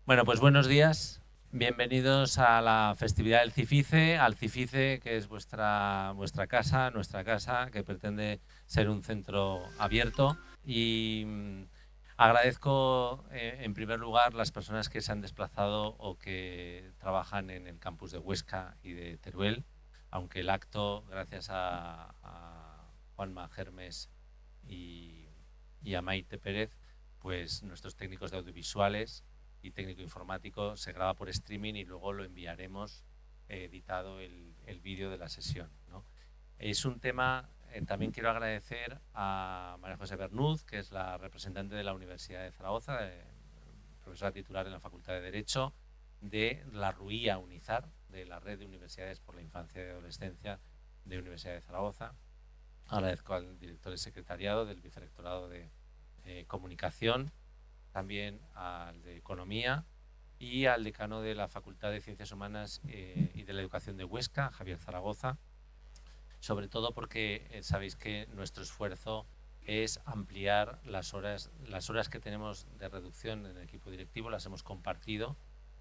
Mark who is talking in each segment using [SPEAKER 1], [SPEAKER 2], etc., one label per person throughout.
[SPEAKER 1] Bueno, pues buenos días. Bienvenidos a la festividad del CIFICE, al CIFICE, que es vuestra casa, nuestra casa, que pretende ser un centro abierto. Y agradezco, en primer lugar, las personas que se han desplazado o que trabajan en el campus de Huesca y de Teruel, aunque el acto, gracias a Juanma Germes y, y a Maite Pérez, pues nuestros técnicos de audiovisuales y técnico informático se graba por streaming y luego lo enviaremos editado el vídeo de la sesión, ¿no? Es un tema, también quiero agradecer a María José Bernúz, que es la representante de la Universidad de Zaragoza, profesora titular en la Facultad de Derecho, de la RUIA UNIZAR, de la Red de Universidades por la Infancia y Adolescencia de Universidad de Zaragoza. Agradezco al director de secretariado del Vicerrectorado de Comunicación, también al de Economía y al decano de la Facultad de Ciencias Humanas y de la Educación de Huesca, Javier Zaragoza, sobre todo porque sabéis que nuestro esfuerzo es ampliar las horas que tenemos de reducción en el equipo directivo, las hemos compartido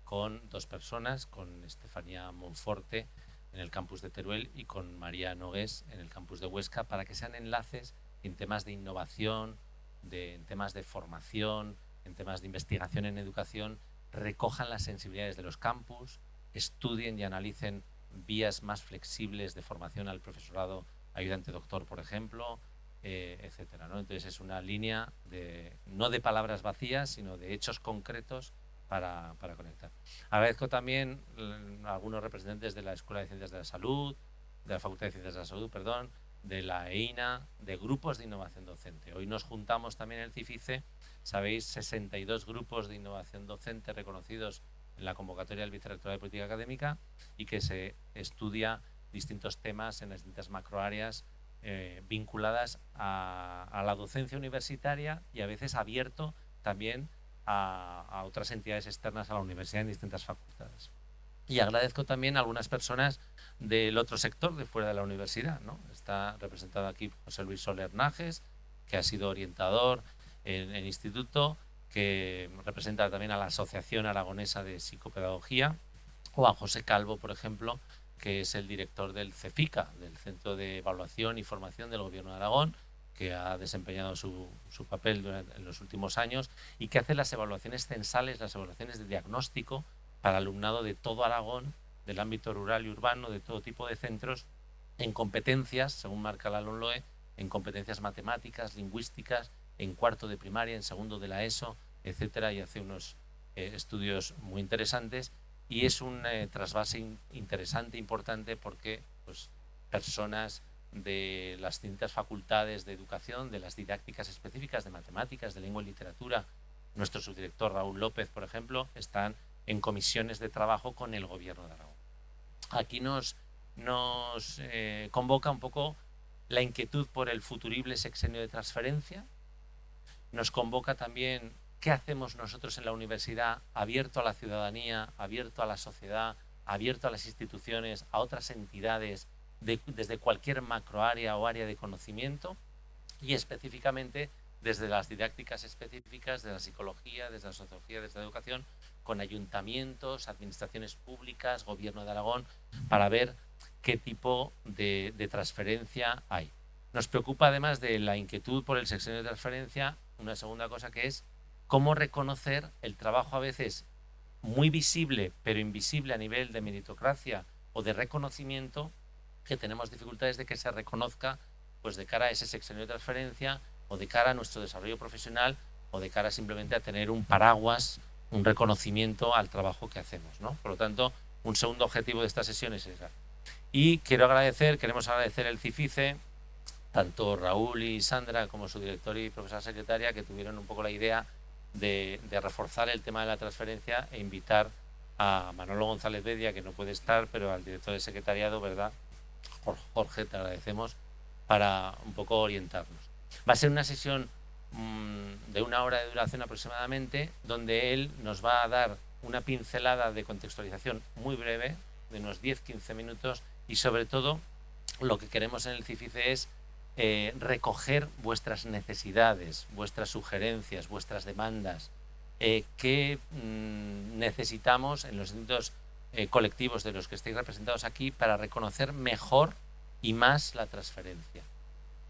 [SPEAKER 1] con dos personas, con Estefanía Monforte en el campus de Teruel y con María Nogués en el campus de Huesca, para que sean enlaces en temas de innovación, en temas de formación, en temas de investigación en educación, recojan las sensibilidades de los campus, estudien y analicen vías más flexibles de formación al profesorado ayudante doctor, por ejemplo, etcétera, ¿no? Entonces es una línea no de palabras vacías, sino de hechos concretos para conectar. Agradezco también a algunos representantes de la Escuela de Ciencias de la Salud, de la Facultad de Ciencias de la Salud, perdón, de la EINA, de grupos de innovación docente. Hoy nos juntamos también en el CIFICE, sabéis, 62 grupos de innovación docente reconocidos en la convocatoria del Vicerrectorado de Política Académica, y que se estudia distintos temas en las distintas macroáreas vinculadas a la docencia universitaria y a veces abierto también a otras entidades externas a la universidad en distintas facultades. Y agradezco también a algunas personas del otro sector, de fuera de la universidad, ¿no? Está representado aquí José Luis Soler Najes, que ha sido orientador en el instituto, que representa también a la Asociación Aragonesa de Psicopedagogía, o a José Calvo, por ejemplo, que es el director del CEFICA, del Centro de Evaluación y Formación del Gobierno de Aragón, que ha desempeñado su papel en los últimos años y que hace las evaluaciones censales, las evaluaciones de diagnóstico para alumnado de todo Aragón, del ámbito rural y urbano, de todo tipo de centros, en competencias, según marca la LOMLOE, en competencias matemáticas, lingüísticas, en cuarto de primaria, en segundo de la ESO, etcétera, y hace unos estudios muy interesantes. Y es un trasvase interesante, importante, porque pues, personas de las distintas facultades de educación, de las didácticas específicas de matemáticas, de lengua y literatura, nuestro subdirector Raúl López, por ejemplo, están en comisiones de trabajo con el Gobierno de Aragón. Aquí nos convoca un poco la inquietud por el futurible sexenio de transferencia. Nos convoca también qué hacemos nosotros en la universidad, abierto a la ciudadanía, abierto a la sociedad, abierto a las instituciones, a otras entidades, desde cualquier macroárea o área de conocimiento, y específicamente desde las didácticas específicas de la psicología, desde la sociología, desde la educación, con ayuntamientos, administraciones públicas, Gobierno de Aragón, para ver qué tipo de transferencia hay. Nos preocupa, además de la inquietud por el sexenio de transferencia, una segunda cosa, que es cómo reconocer el trabajo a veces muy visible pero invisible a nivel de meritocracia o de reconocimiento, que tenemos dificultades de que se reconozca pues de cara a ese sexenio de transferencia, o de cara a nuestro desarrollo profesional, o de cara simplemente a tener un paraguas, un reconocimiento al trabajo que hacemos, ¿no? Por lo tanto, un segundo objetivo de esta sesión es esa. Y queremos agradecer el CIFICE, tanto Raúl y Sandra como su director y profesora secretaria, que tuvieron un poco la idea de reforzar el tema de la transferencia e invitar a Manolo González Bedia, que no puede estar, pero al director de secretariado, ¿verdad? Jorge, te agradecemos, para un poco orientarnos. Va a ser una sesión de 1 hora de duración aproximadamente, donde él nos va a dar una pincelada de contextualización muy breve, de unos 10-15 minutos, y sobre todo lo que queremos en el CIFICE es recoger vuestras necesidades, vuestras sugerencias, vuestras demandas, qué necesitamos en los distintos colectivos de los que estáis representados aquí para reconocer mejor y más la transferencia.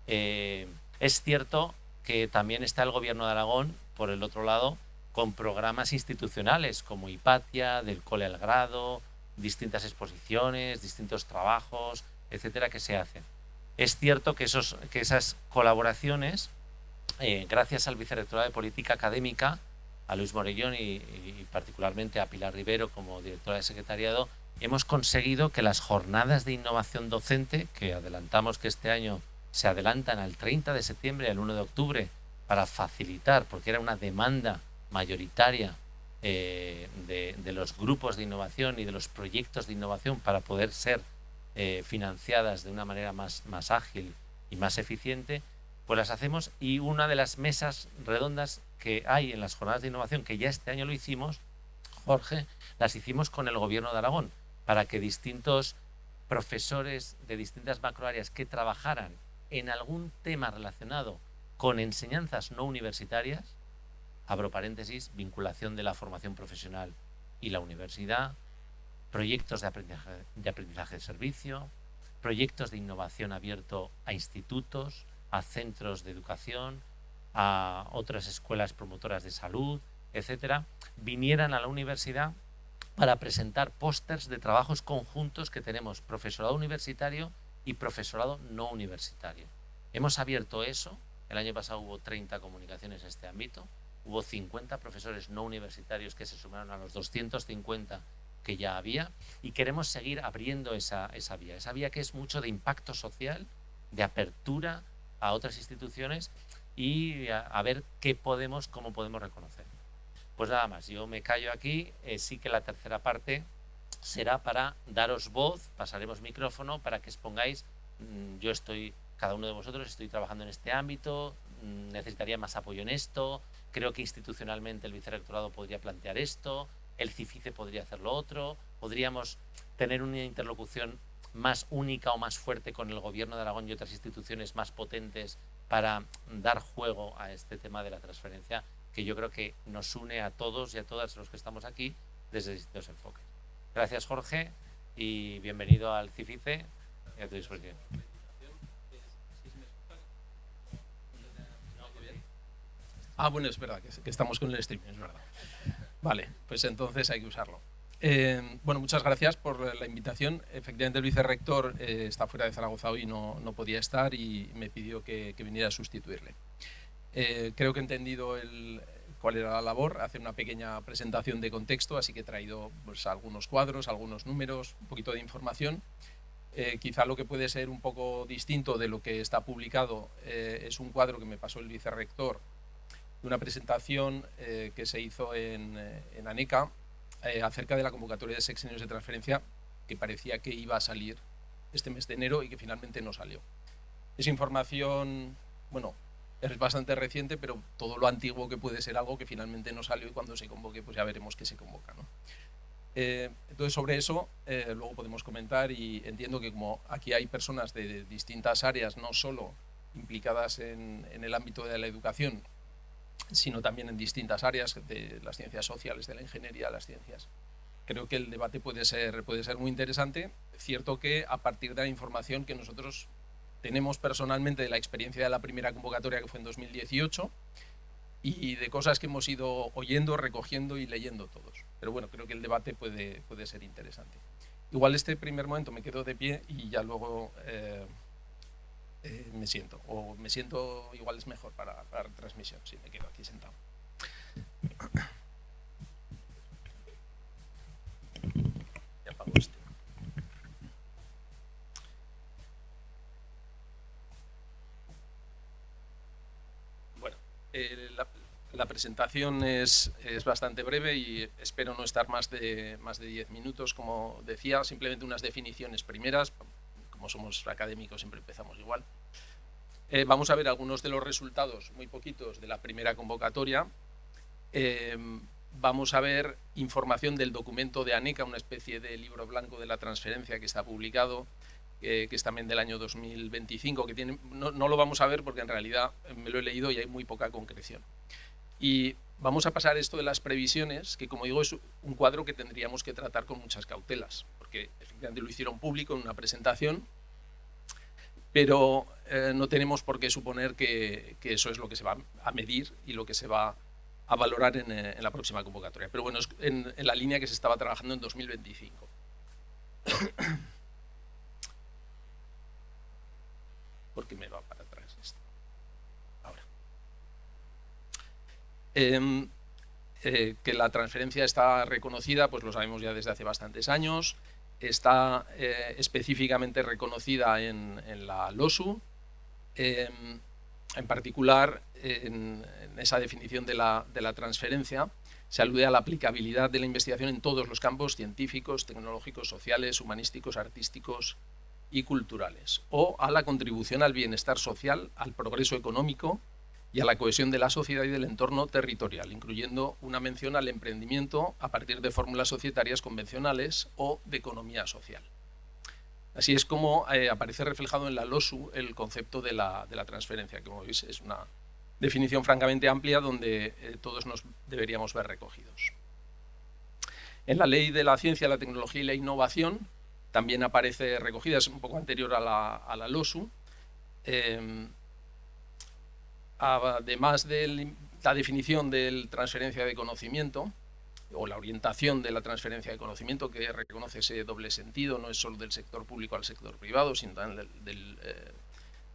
[SPEAKER 1] Es cierto que también está el Gobierno de Aragón, por el otro lado, con programas institucionales como Hipatia, del Cole al Grado, distintas exposiciones, distintos trabajos, etcétera, que se hacen. Es cierto que esas colaboraciones, gracias al Vicerrectorado de Política Académica, a Luis Morellón y particularmente a Pilar Rivero como directora de secretariado, hemos conseguido que las jornadas de innovación docente, que adelantamos que este año se adelantan al 30 de septiembre y al 1 de octubre para facilitar, porque era una demanda mayoritaria de los grupos de innovación y de los proyectos de innovación para poder ser financiadas de una manera más ágil y más eficiente, pues las hacemos. Y una de las mesas redondas que hay en las jornadas de innovación, que ya este año lo hicimos, Jorge, las hicimos con el Gobierno de Aragón, para que distintos profesores de distintas macroáreas que trabajaran en algún tema relacionado con enseñanzas no universitarias, abro paréntesis, vinculación de la formación profesional y la universidad, proyectos de aprendizaje de servicio, proyectos de innovación abierto a institutos, a centros de educación, a otras escuelas promotoras de salud, etcétera, vinieran a la universidad para presentar pósters de trabajos conjuntos que tenemos profesorado universitario y profesorado no universitario. Hemos abierto eso, el año pasado hubo 30 comunicaciones en este ámbito, hubo 50 profesores no universitarios que se sumaron a los 250 que ya había, y queremos seguir abriendo esa vía que es mucho de impacto social, de apertura a otras instituciones y a ver cómo podemos reconocer. Pues nada más, yo me callo aquí. Sí que la tercera parte será para daros voz, pasaremos micrófono para que expongáis. Cada uno de vosotros estoy trabajando en este ámbito, necesitaría más apoyo en esto, creo que institucionalmente el Vicerrectorado podría plantear esto, el CIFICE podría hacer lo otro, podríamos tener una interlocución más única o más fuerte con el Gobierno de Aragón y otras instituciones más potentes para dar juego a este tema de la transferencia, que yo creo que nos une a todos y a todas los que estamos aquí desde distintos enfoques. Gracias, Jorge, y bienvenido al CIFICE y a tu disposición.
[SPEAKER 2] Bueno, es verdad que estamos con el streaming, es verdad. Vale, pues entonces hay que usarlo. Bueno, muchas gracias por la invitación. Efectivamente, el vicerrector está fuera de Zaragoza hoy y no podía estar y me pidió que viniera a sustituirle. Creo que he entendido cuál era la labor, hacer una pequeña presentación de contexto, así que he traído pues, algunos cuadros, algunos números, un poquito de información. Quizá lo que puede ser un poco distinto de lo que está publicado es un cuadro que me pasó el vicerrector de una presentación que se hizo en ANECA acerca de la convocatoria de sexenios de transferencia que parecía que iba a salir este mes de enero y que finalmente no salió. Esa información, bueno, es bastante reciente, pero todo lo antiguo que puede ser algo que finalmente no salió y cuando se convoque pues ya veremos qué se convoca, ¿no? Entonces sobre eso luego podemos comentar y entiendo que como aquí hay personas de distintas áreas, no solo implicadas en el ámbito de la educación, sino también en distintas áreas de las ciencias sociales, de la ingeniería, las ciencias. Creo que el debate puede ser muy interesante. Cierto que a partir de la información que nosotros tenemos personalmente de la experiencia de la primera convocatoria, que fue en 2018, y de cosas que hemos ido oyendo, recogiendo y leyendo todos. Pero bueno, creo que el debate puede ser interesante. Igual este primer momento me quedo de pie y ya luego me siento. O me siento igual es mejor para la transmisión, si me quedo aquí sentado. Ya apago este. Bueno, la presentación es bastante breve y espero no estar más de 10 minutos, como decía, simplemente unas definiciones primeras. Como somos académicos siempre empezamos igual. Vamos a ver algunos de los resultados, muy poquitos, de la primera convocatoria. Vamos a ver información del documento de ANECA, una especie de libro blanco de la transferencia que está publicado, que es también del año 2025, que no lo vamos a ver porque en realidad me lo he leído y hay muy poca concreción. Y vamos a pasar esto de las previsiones, que como digo es un cuadro que tendríamos que tratar con muchas cautelas, porque efectivamente lo hicieron público en una presentación, pero no tenemos por qué suponer que eso es lo que se va a medir y lo que se va a valorar en la próxima convocatoria. Pero bueno, es en la línea que se estaba trabajando en 2025. ¿Por qué me va para atrás esto? Ahora. Que la transferencia está reconocida, pues lo sabemos ya desde hace bastantes años. Está específicamente reconocida en la LOSU. En particular, en esa definición de la transferencia, se alude a la aplicabilidad de la investigación en todos los campos científicos, tecnológicos, sociales, humanísticos, artísticos y culturales, o a la contribución al bienestar social, al progreso económico y a la cohesión de la sociedad y del entorno territorial, incluyendo una mención al emprendimiento a partir de fórmulas societarias convencionales o de economía social. Así es como aparece reflejado en la LOSU el concepto de la transferencia, que como veis es una definición francamente amplia donde todos nos deberíamos ver recogidos. En la Ley de la Ciencia, la Tecnología y la Innovación también aparece recogida, es un poco anterior a la LOSU. Además de la definición de transferencia de conocimiento, o la orientación de la transferencia de conocimiento, que reconoce ese doble sentido, no es solo del sector público al sector privado, sino también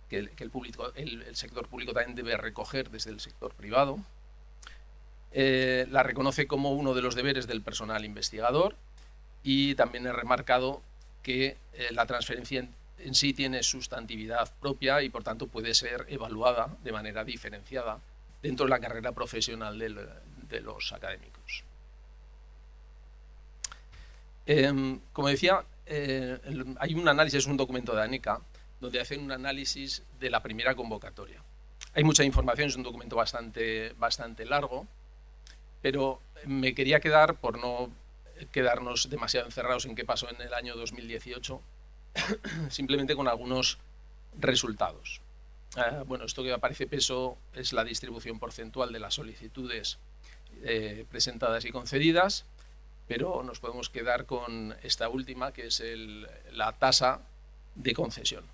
[SPEAKER 2] que el sector público también debe recoger desde el sector privado. La reconoce como uno de los deberes del personal investigador y también he remarcado que la transferencia en sí tiene sustantividad propia y por tanto puede ser evaluada de manera diferenciada dentro de la carrera profesional de los académicos. Como decía, hay un análisis, es un documento de ANECA, donde hacen un análisis de la primera convocatoria. Hay mucha información, es un documento bastante largo, pero me quería quedar, por no quedarnos demasiado encerrados en qué pasó en el año 2018, simplemente con algunos resultados. Bueno, esto que aparece peso es la distribución porcentual de las solicitudes presentadas y concedidas, pero nos podemos quedar con esta última, que es la tasa de concesión.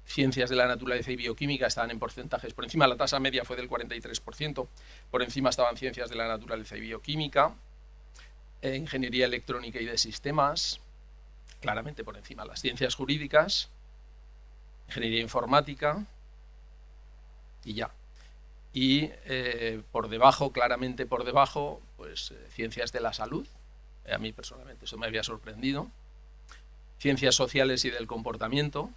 [SPEAKER 2] Ciencias de la naturaleza y bioquímica estaban en porcentajes por encima, la tasa media fue del 43%, por encima estaban ciencias de la naturaleza y bioquímica, ingeniería electrónica y de sistemas, claramente por encima las ciencias jurídicas, ingeniería informática y ya. Y por debajo, claramente por debajo, pues ciencias de la salud, a mí personalmente eso me había sorprendido, ciencias sociales y del comportamiento,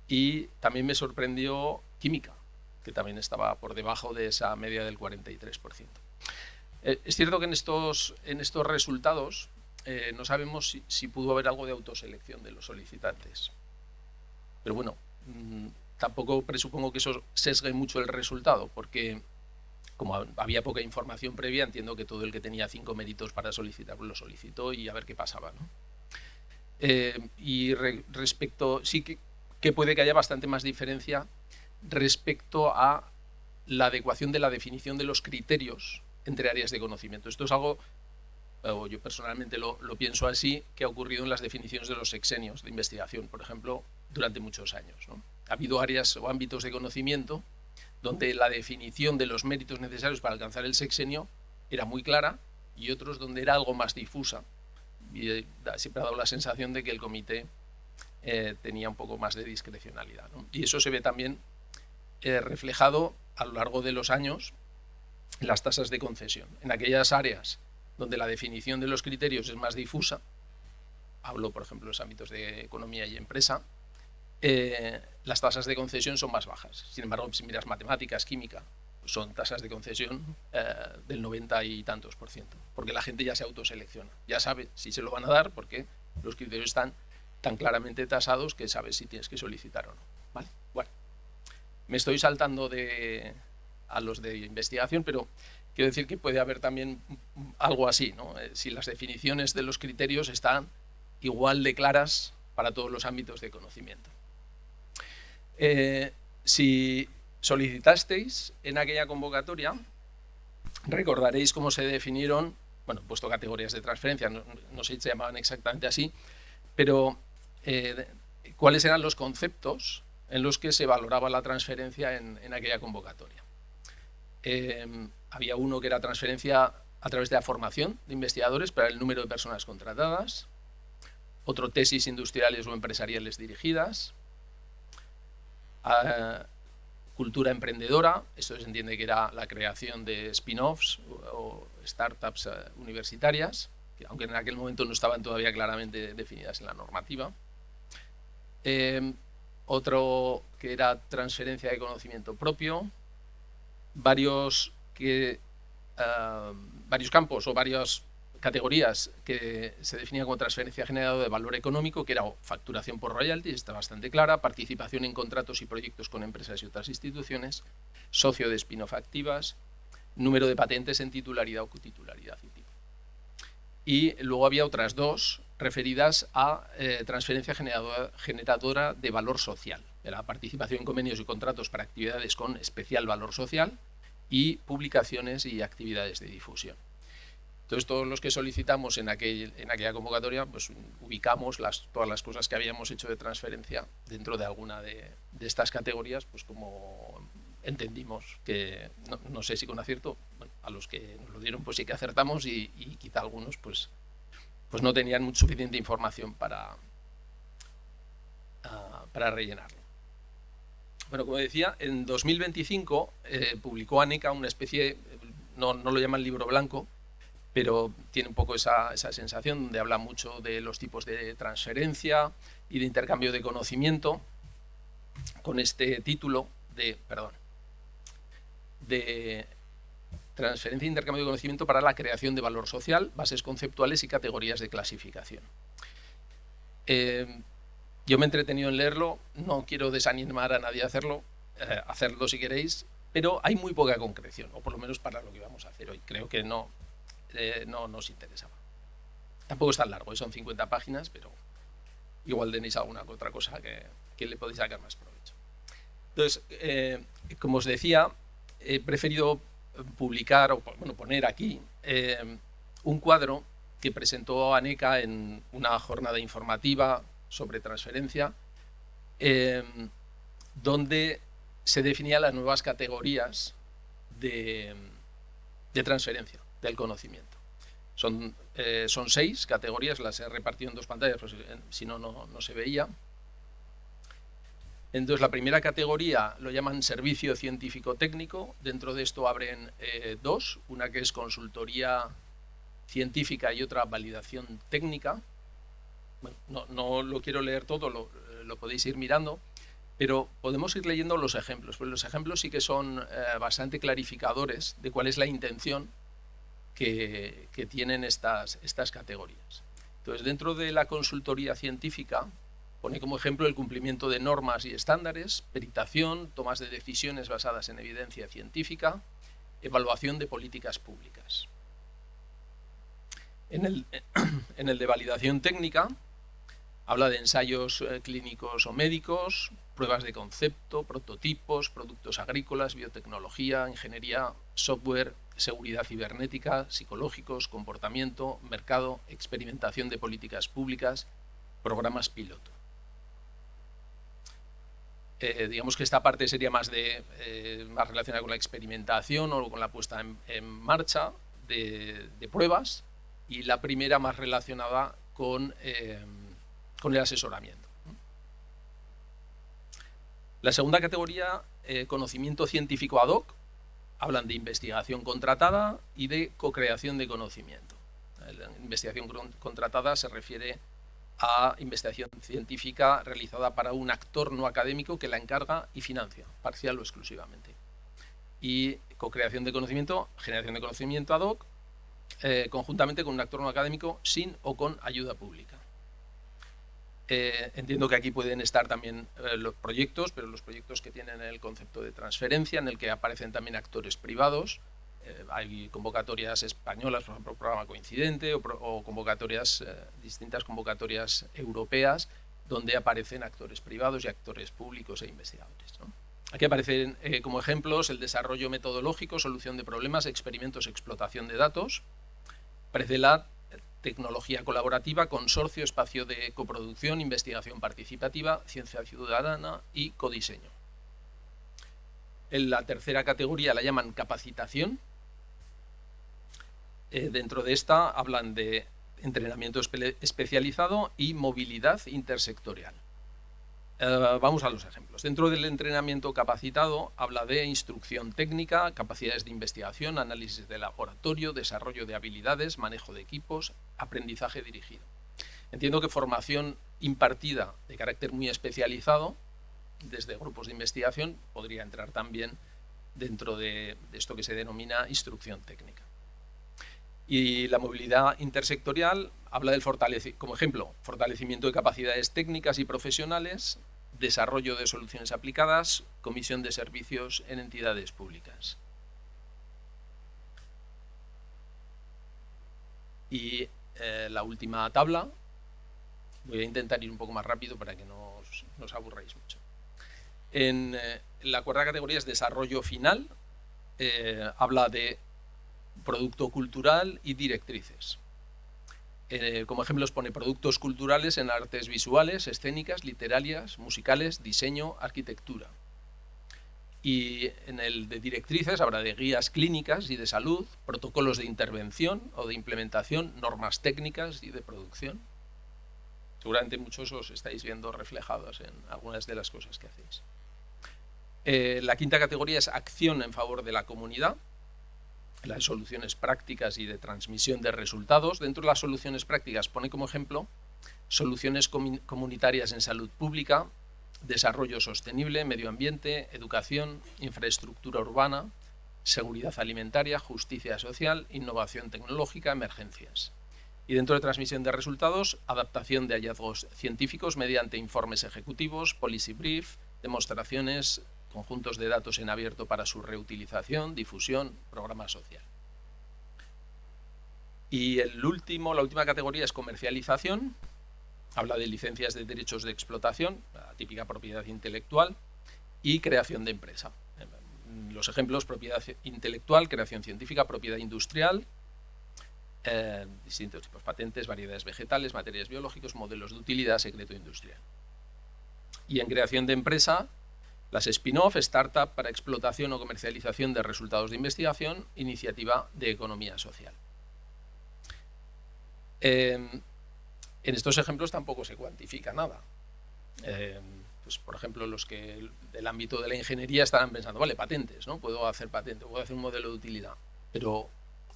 [SPEAKER 2] y también me sorprendió química, que también estaba por debajo de esa media del 43%. Es cierto que en estos resultados no sabemos si pudo haber algo de autoselección de los solicitantes, pero bueno, tampoco presupongo que eso sesgue mucho el resultado, porque como había poca información previa, entiendo que todo el que tenía 5 méritos para solicitar lo solicitó y a ver qué pasaba, ¿no? Y respecto, sí que puede que haya bastante más diferencia respecto a la adecuación de la definición de los criterios entre áreas de conocimiento. Esto es algo, o yo personalmente lo pienso así, que ha ocurrido en las definiciones de los sexenios de investigación, por ejemplo, durante muchos años, ¿no? Ha habido áreas o ámbitos de conocimiento donde la definición de los méritos necesarios para alcanzar el sexenio era muy clara y otros donde era algo más difusa. Y siempre ha dado la sensación de que el comité tenía un poco más de discrecionalidad, ¿no? Y eso se ve también reflejado a lo largo de los años en las tasas de concesión. En aquellas áreas donde la definición de los criterios es más difusa, hablo por ejemplo de los ámbitos de economía y empresa, las tasas de concesión son más bajas. Sin embargo, si miras matemáticas, química, son tasas de concesión del 90 y tantos %, porque la gente ya se autoselecciona, ya sabe si se lo van a dar porque los criterios están tan claramente tasados que sabes si tienes que solicitar o no. ¿Vale? Bueno, me estoy saltando a los de investigación, pero quiero decir que puede haber también algo así, ¿no? Si las definiciones de los criterios están igual de claras para todos los ámbitos de conocimiento. Si Solicitasteis en aquella convocatoria, recordaréis cómo se definieron, bueno, he puesto categorías de transferencia, no sé si se llamaban exactamente así, pero cuáles eran los conceptos en los que se valoraba la transferencia en aquella convocatoria. Había uno que era transferencia a través de la formación de investigadores para el número de personas contratadas, otro tesis industriales o empresariales dirigidas, cultura emprendedora, esto se entiende que era la creación de spin-offs o startups universitarias, que aunque en aquel momento no estaban todavía claramente definidas en la normativa. Otro que era transferencia de conocimiento propio, varios campos o varias categorías que se definían como transferencia generada de valor económico, que era facturación por royalties, está bastante clara, participación en contratos y proyectos con empresas y otras instituciones, socio de spin-off activas, número de patentes en titularidad o cotitularidad. Y luego había otras dos referidas a transferencia generadora de valor social, de la participación en convenios y contratos para actividades con especial valor social y publicaciones y actividades de difusión. Entonces, todos los que solicitamos en aquella convocatoria, pues ubicamos todas las cosas que habíamos hecho de transferencia dentro de alguna de estas categorías, pues como entendimos que, no sé si con acierto, bueno, a los que nos lo dieron pues sí que acertamos y quizá algunos pues no tenían suficiente información para rellenarlo. Bueno, como decía, en 2025 publicó ANECA una especie, no lo llaman libro blanco, pero tiene un poco esa sensación donde habla mucho de los tipos de transferencia y de intercambio de conocimiento, con este título de transferencia e intercambio de conocimiento para la creación de valor social, bases conceptuales y categorías de clasificación. Yo me he entretenido en leerlo, no quiero desanimar a nadie a hacerlo, hacerlo si queréis, pero hay muy poca concreción, o por lo menos para lo que vamos a hacer hoy. Creo que no nos interesaba. Tampoco es tan largo, son 50 páginas, pero igual tenéis alguna otra cosa que le podéis sacar más provecho. Entonces, como os decía, he preferido publicar, o bueno, poner aquí un cuadro que presentó ANECA en una jornada informativa sobre transferencia, donde se definían las nuevas categorías de transferencia del conocimiento. Son 6 categorías, las he repartido en 2 pantallas, pues, si no se veía. Entonces, la primera categoría lo llaman servicio científico-técnico. Dentro de esto abren 2, una que es consultoría científica y otra validación técnica. Bueno, no lo quiero leer todo, lo podéis ir mirando, pero podemos ir leyendo los ejemplos, pues los ejemplos sí que son bastante clarificadores de cuál es la intención que tienen estas categorías. Entonces, dentro de la consultoría científica, pone como ejemplo el cumplimiento de normas y estándares, peritación, tomas de decisiones basadas en evidencia científica, evaluación de políticas públicas. En el de validación técnica, habla de ensayos clínicos o médicos, pruebas de concepto, prototipos, productos agrícolas, biotecnología, ingeniería, software, seguridad cibernética, psicológicos, comportamiento, mercado, experimentación de políticas públicas, programas piloto. Digamos que esta parte sería más relacionada con la experimentación o con la puesta en marcha de pruebas, y la primera más relacionada con el asesoramiento. La segunda categoría, conocimiento científico ad hoc, hablan de investigación contratada y de co-creación de conocimiento. La investigación contratada se refiere a investigación científica realizada para un actor no académico que la encarga y financia, parcial o exclusivamente. Y co-creación de conocimiento, generación de conocimiento ad hoc, conjuntamente con un actor no académico sin o con ayuda pública. Entiendo que aquí pueden estar también los proyectos, pero los proyectos que tienen el concepto de transferencia, en el que aparecen también actores privados. Hay convocatorias españolas, por ejemplo, programa coincidente, o convocatorias, distintas convocatorias europeas, donde aparecen actores privados y actores públicos e investigadores, ¿no? Aquí aparecen como ejemplos el desarrollo metodológico, solución de problemas, experimentos, explotación de datos. Aparece la tecnología colaborativa, consorcio, espacio de coproducción, investigación participativa, ciencia ciudadana y codiseño. En la tercera categoría la llaman capacitación. Dentro de esta hablan de entrenamiento especializado y movilidad intersectorial. Vamos a los ejemplos. Dentro del entrenamiento capacitado habla de instrucción técnica, capacidades de investigación, análisis de laboratorio, desarrollo de habilidades, manejo de equipos, aprendizaje dirigido. Entiendo que formación impartida de carácter muy especializado, desde grupos de investigación, podría entrar también dentro de esto que se denomina instrucción técnica. Y la movilidad intersectorial habla del como ejemplo, fortalecimiento de capacidades técnicas y profesionales, desarrollo de soluciones aplicadas, comisión de servicios en entidades públicas. Y la última tabla, voy a intentar ir un poco más rápido para que no os aburráis mucho. En la cuarta categoría es desarrollo final, habla de producto cultural y directrices. Como ejemplos pone productos culturales en artes visuales, escénicas, literarias, musicales, diseño, arquitectura. Y en el de directrices habla de guías clínicas y de salud, protocolos de intervención o de implementación, normas técnicas y de producción. Seguramente muchos os estáis viendo reflejados en algunas de las cosas que hacéis. La quinta categoría es acción en favor de la comunidad, las soluciones prácticas y de transmisión de resultados. Dentro de las soluciones prácticas pone como ejemplo soluciones comunitarias en salud pública, desarrollo sostenible, medio ambiente, educación, infraestructura urbana, seguridad alimentaria, justicia social, innovación tecnológica, emergencias. Y dentro de transmisión de resultados, adaptación de hallazgos científicos mediante informes ejecutivos, policy brief, demostraciones, conjuntos de datos en abierto para su reutilización, difusión, programa social. Y la última categoría es comercialización. Habla de licencias de derechos de explotación, la típica propiedad intelectual, y creación de empresa. Los ejemplos: propiedad intelectual, creación científica, propiedad industrial, distintos tipos, patentes, variedades vegetales, materiales biológicos, modelos de utilidad, secreto industrial. Y en creación de empresa, las spin-off, startup para explotación o comercialización de resultados de investigación, iniciativa de economía social. En estos ejemplos tampoco se cuantifica nada. Pues, por ejemplo, los que del ámbito de la ingeniería estarán pensando, vale, patentes, ¿no? Puedo hacer patente, puedo hacer un modelo de utilidad, pero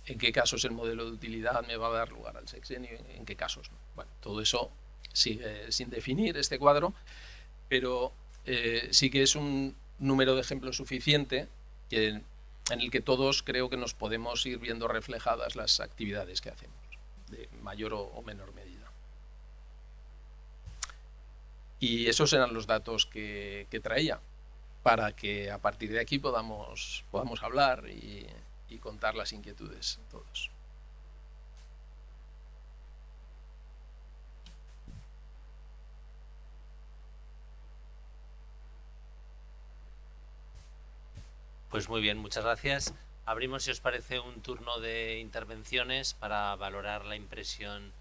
[SPEAKER 2] ¿en qué casos el modelo de utilidad me va a dar lugar al sexenio? ¿En qué casos no? Bueno, todo eso sigue sin definir este cuadro, pero sí que es un número de ejemplos suficiente en el que todos creo que nos podemos ir viendo reflejadas las actividades que hacemos, de mayor o menor medida. Y esos eran los datos que traía, para que a partir de aquí podamos hablar y contar las inquietudes todos.
[SPEAKER 1] Pues muy bien, muchas gracias. Abrimos, si os parece, un turno de intervenciones para valorar la impresión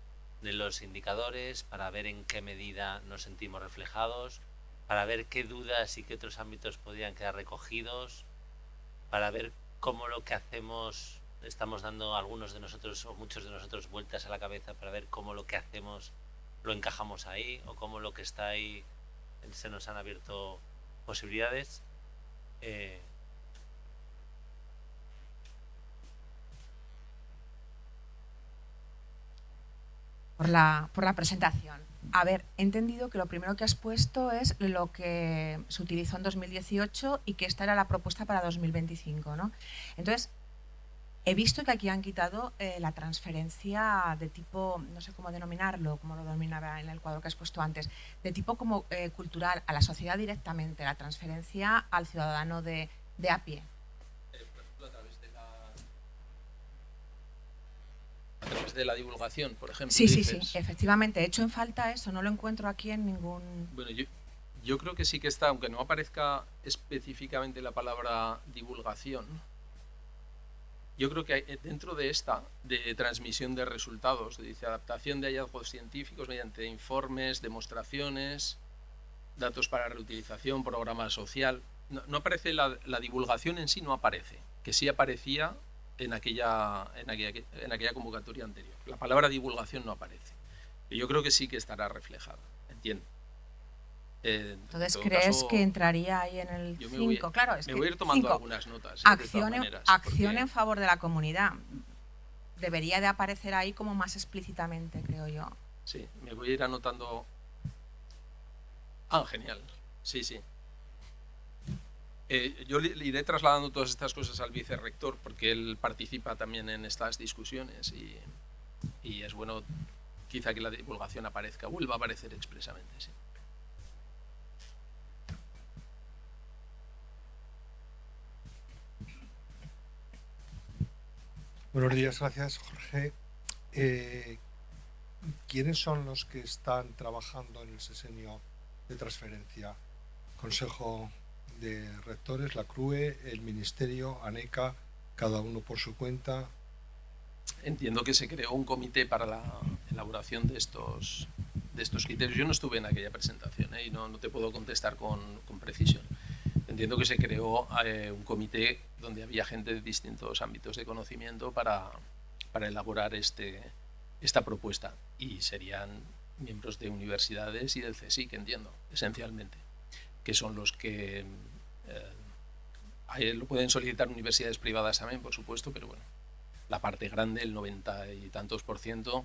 [SPEAKER 1] de los indicadores, para ver en qué medida nos sentimos reflejados, para ver qué dudas y qué otros ámbitos podrían quedar recogidos, para ver cómo lo que hacemos estamos dando algunos de nosotros o muchos de nosotros vueltas a la cabeza para ver cómo lo que hacemos lo encajamos ahí, o cómo lo que está ahí se nos han abierto posibilidades.
[SPEAKER 3] Por la presentación. A ver, he entendido que lo primero que has puesto es lo que se utilizó en 2018 y que esta era la propuesta para 2025, ¿no? Entonces, he visto que aquí han quitado la transferencia de tipo, no sé cómo denominarlo, como lo denominaba en el cuadro que has puesto antes, de tipo como cultural, a la sociedad directamente, la transferencia al ciudadano de a pie.
[SPEAKER 2] A través de la divulgación, por ejemplo.
[SPEAKER 3] Sí, sí, sí, efectivamente. He hecho en falta eso, no lo encuentro aquí en ningún...
[SPEAKER 2] Bueno, Yo creo que sí que está, aunque no aparezca específicamente la palabra divulgación, yo creo que hay, dentro de esta, de transmisión de resultados, dice adaptación de hallazgos científicos mediante informes, demostraciones, datos para reutilización, programa social, no aparece la divulgación en sí, no aparece, que sí aparecía en aquella convocatoria anterior. La palabra divulgación no aparece. Y yo creo que sí que estará reflejada, entiendo.
[SPEAKER 3] Entonces, ¿crees que entraría ahí en el 5? Claro, es
[SPEAKER 2] me voy a ir tomando algunas notas.
[SPEAKER 3] Acción en favor de la comunidad. Debería de aparecer ahí como más explícitamente, creo yo.
[SPEAKER 2] Sí, me voy a ir anotando. Genial. Sí, sí. Yo le iré trasladando todas estas cosas al vicerrector porque él participa también en estas discusiones y es bueno quizá que la divulgación aparezca, vuelva a aparecer expresamente, sí.
[SPEAKER 4] Buenos días, gracias, Jorge. ¿Quiénes son los que están trabajando en el sesenio de transferencia? Consejo de Rectores, la CRUE, el Ministerio, ANECA, cada uno por su cuenta.
[SPEAKER 2] Entiendo que se creó un comité para la elaboración de estos criterios. Yo no estuve en aquella presentación y no te puedo contestar con precisión. Entiendo que se creó un comité donde había gente de distintos ámbitos de conocimiento para elaborar esta propuesta y serían miembros de universidades y del CSIC, entiendo, esencialmente, que son los que lo pueden solicitar universidades privadas también, por supuesto, pero bueno, la parte grande, el 90 y tantos %,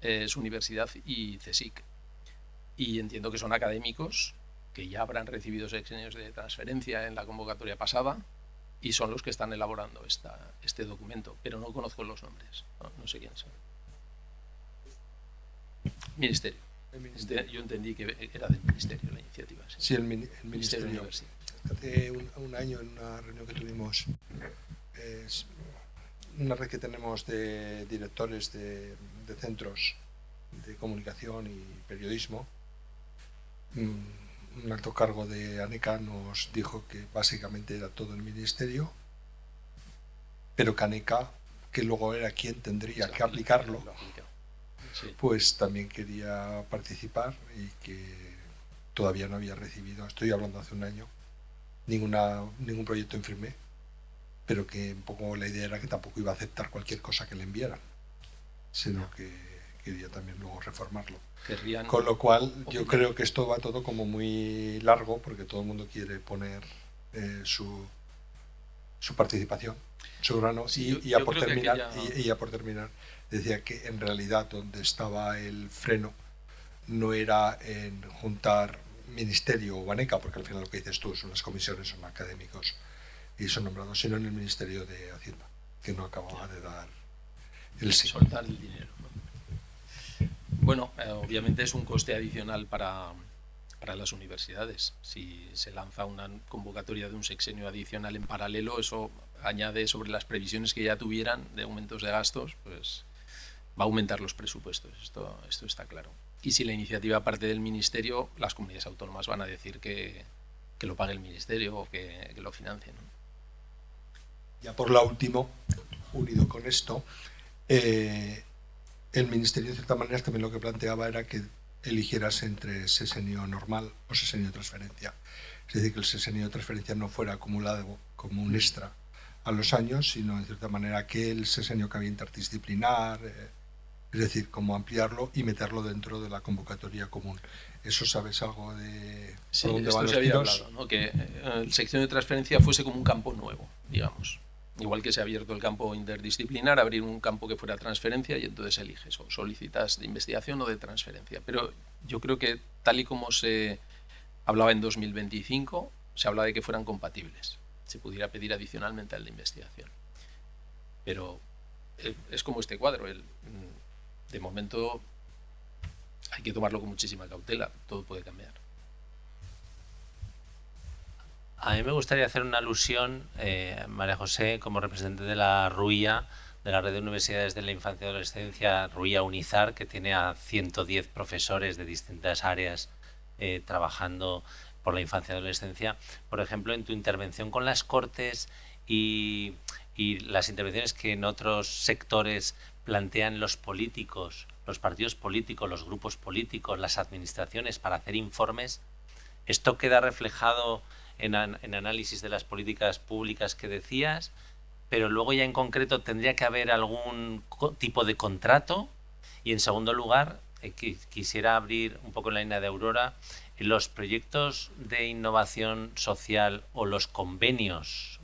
[SPEAKER 2] es universidad y CSIC. Y entiendo que son académicos que ya habrán recibido sexenios de transferencia en la convocatoria pasada y son los que están elaborando este documento, pero no conozco los nombres, no sé quiénes son. Ministerio. Yo entendí que era del Ministerio la iniciativa.
[SPEAKER 4] Sí, el Ministerio. Hace un año, en una reunión que tuvimos, una red que tenemos de directores de centros de comunicación y periodismo, un alto cargo de ANECA nos dijo que básicamente era todo el Ministerio, pero que ANECA, que luego era quien tendría que aplicarlo, pues también quería participar y que todavía no había recibido, estoy hablando hace un año, ningún proyecto en firme, pero que un poco la idea era que tampoco iba a aceptar cualquier cosa que le enviaran, sino que quería también luego reformarlo. Con lo cual yo creo que esto va todo como muy largo porque todo el mundo quiere poner su participación, su grano.
[SPEAKER 2] Sí,
[SPEAKER 4] y ya por terminar decía que en realidad donde estaba el freno no era en juntar Ministerio o ANECA, porque al final lo que dices tú son las comisiones, son académicos y son nombrados, sino en el Ministerio de Hacienda, que no acababa de dar el sí.
[SPEAKER 2] Soltar el dinero, ¿no? Bueno, obviamente es un coste adicional para las universidades. Si se lanza una convocatoria de un sexenio adicional en paralelo, eso añade sobre las previsiones que ya tuvieran de aumentos de gastos, pues va a aumentar los presupuestos. Esto está claro. Y si la iniciativa parte del Ministerio, las comunidades autónomas van a decir que lo pague el Ministerio o que lo financie, ¿no?
[SPEAKER 4] Ya por la última, unido con esto, el Ministerio de cierta manera también lo que planteaba era que eligieras entre sesenio normal o sesenio de transferencia. Es decir, que el sesenio de transferencia no fuera acumulado como un extra a los años, sino en cierta manera que el sesenio que había interdisciplinar, es decir, como ampliarlo y meterlo dentro de la convocatoria común. ¿Eso sabes algo de
[SPEAKER 2] sí,
[SPEAKER 4] por dónde
[SPEAKER 2] van los tiros? Sí, esto se había hablado, ¿no? Que el sección de transferencia fuese como un campo nuevo, digamos. Igual que se ha abierto el campo interdisciplinar, abrir un campo que fuera transferencia y entonces eliges o solicitas de investigación o de transferencia. Pero yo creo que tal y como se hablaba en 2025, se habla de que fueran compatibles. Se pudiera pedir adicionalmente al de investigación. Pero es como este cuadro. De momento hay que tomarlo con muchísima cautela. Todo puede cambiar.
[SPEAKER 1] A mí me gustaría hacer una alusión, María José, como representante de la RUIA, de la Red de Universidades de la Infancia y Adolescencia, RUIA Unizar, que tiene a 110 profesores de distintas áreas trabajando por la infancia y adolescencia. Por ejemplo, en tu intervención con las Cortes y las intervenciones que en otros sectores plantean los políticos, los partidos políticos, los grupos políticos, las administraciones para hacer informes, ¿esto queda reflejado en análisis de las políticas públicas que decías? Pero luego ya en concreto tendría que haber algún tipo de contrato. Y en segundo lugar, quisiera abrir un poco la línea de Aurora, los proyectos de innovación social o los convenios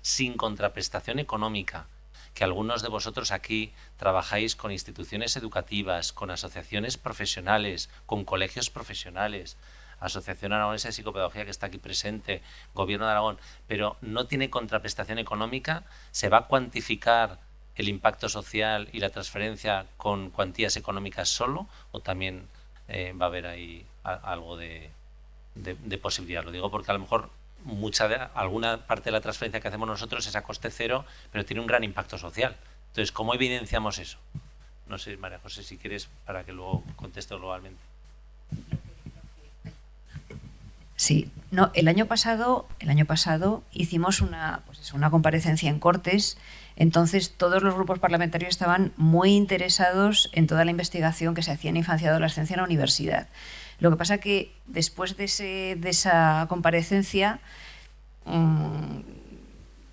[SPEAKER 1] sin contraprestación económica, que algunos de vosotros aquí trabajáis con instituciones educativas, con asociaciones profesionales, con colegios profesionales, Asociación Aragonesa de Psicopedagogía, que está aquí presente, Gobierno de Aragón, pero no tiene contraprestación económica, ¿se va a cuantificar el impacto social y la transferencia con cuantías económicas solo, o también va a haber ahí algo de posibilidad? Lo digo porque a lo mejor alguna parte de la transferencia que hacemos nosotros es a coste cero, pero tiene un gran impacto social. Entonces, ¿cómo evidenciamos eso? No sé, María José, si quieres, para que luego conteste globalmente.
[SPEAKER 5] Sí, no, el año pasado hicimos una comparecencia en Cortes. Entonces todos los grupos parlamentarios estaban muy interesados en toda la investigación que se hacía en infancia y adolescencia en la universidad. Lo que pasa que después de esa comparecencia, quiero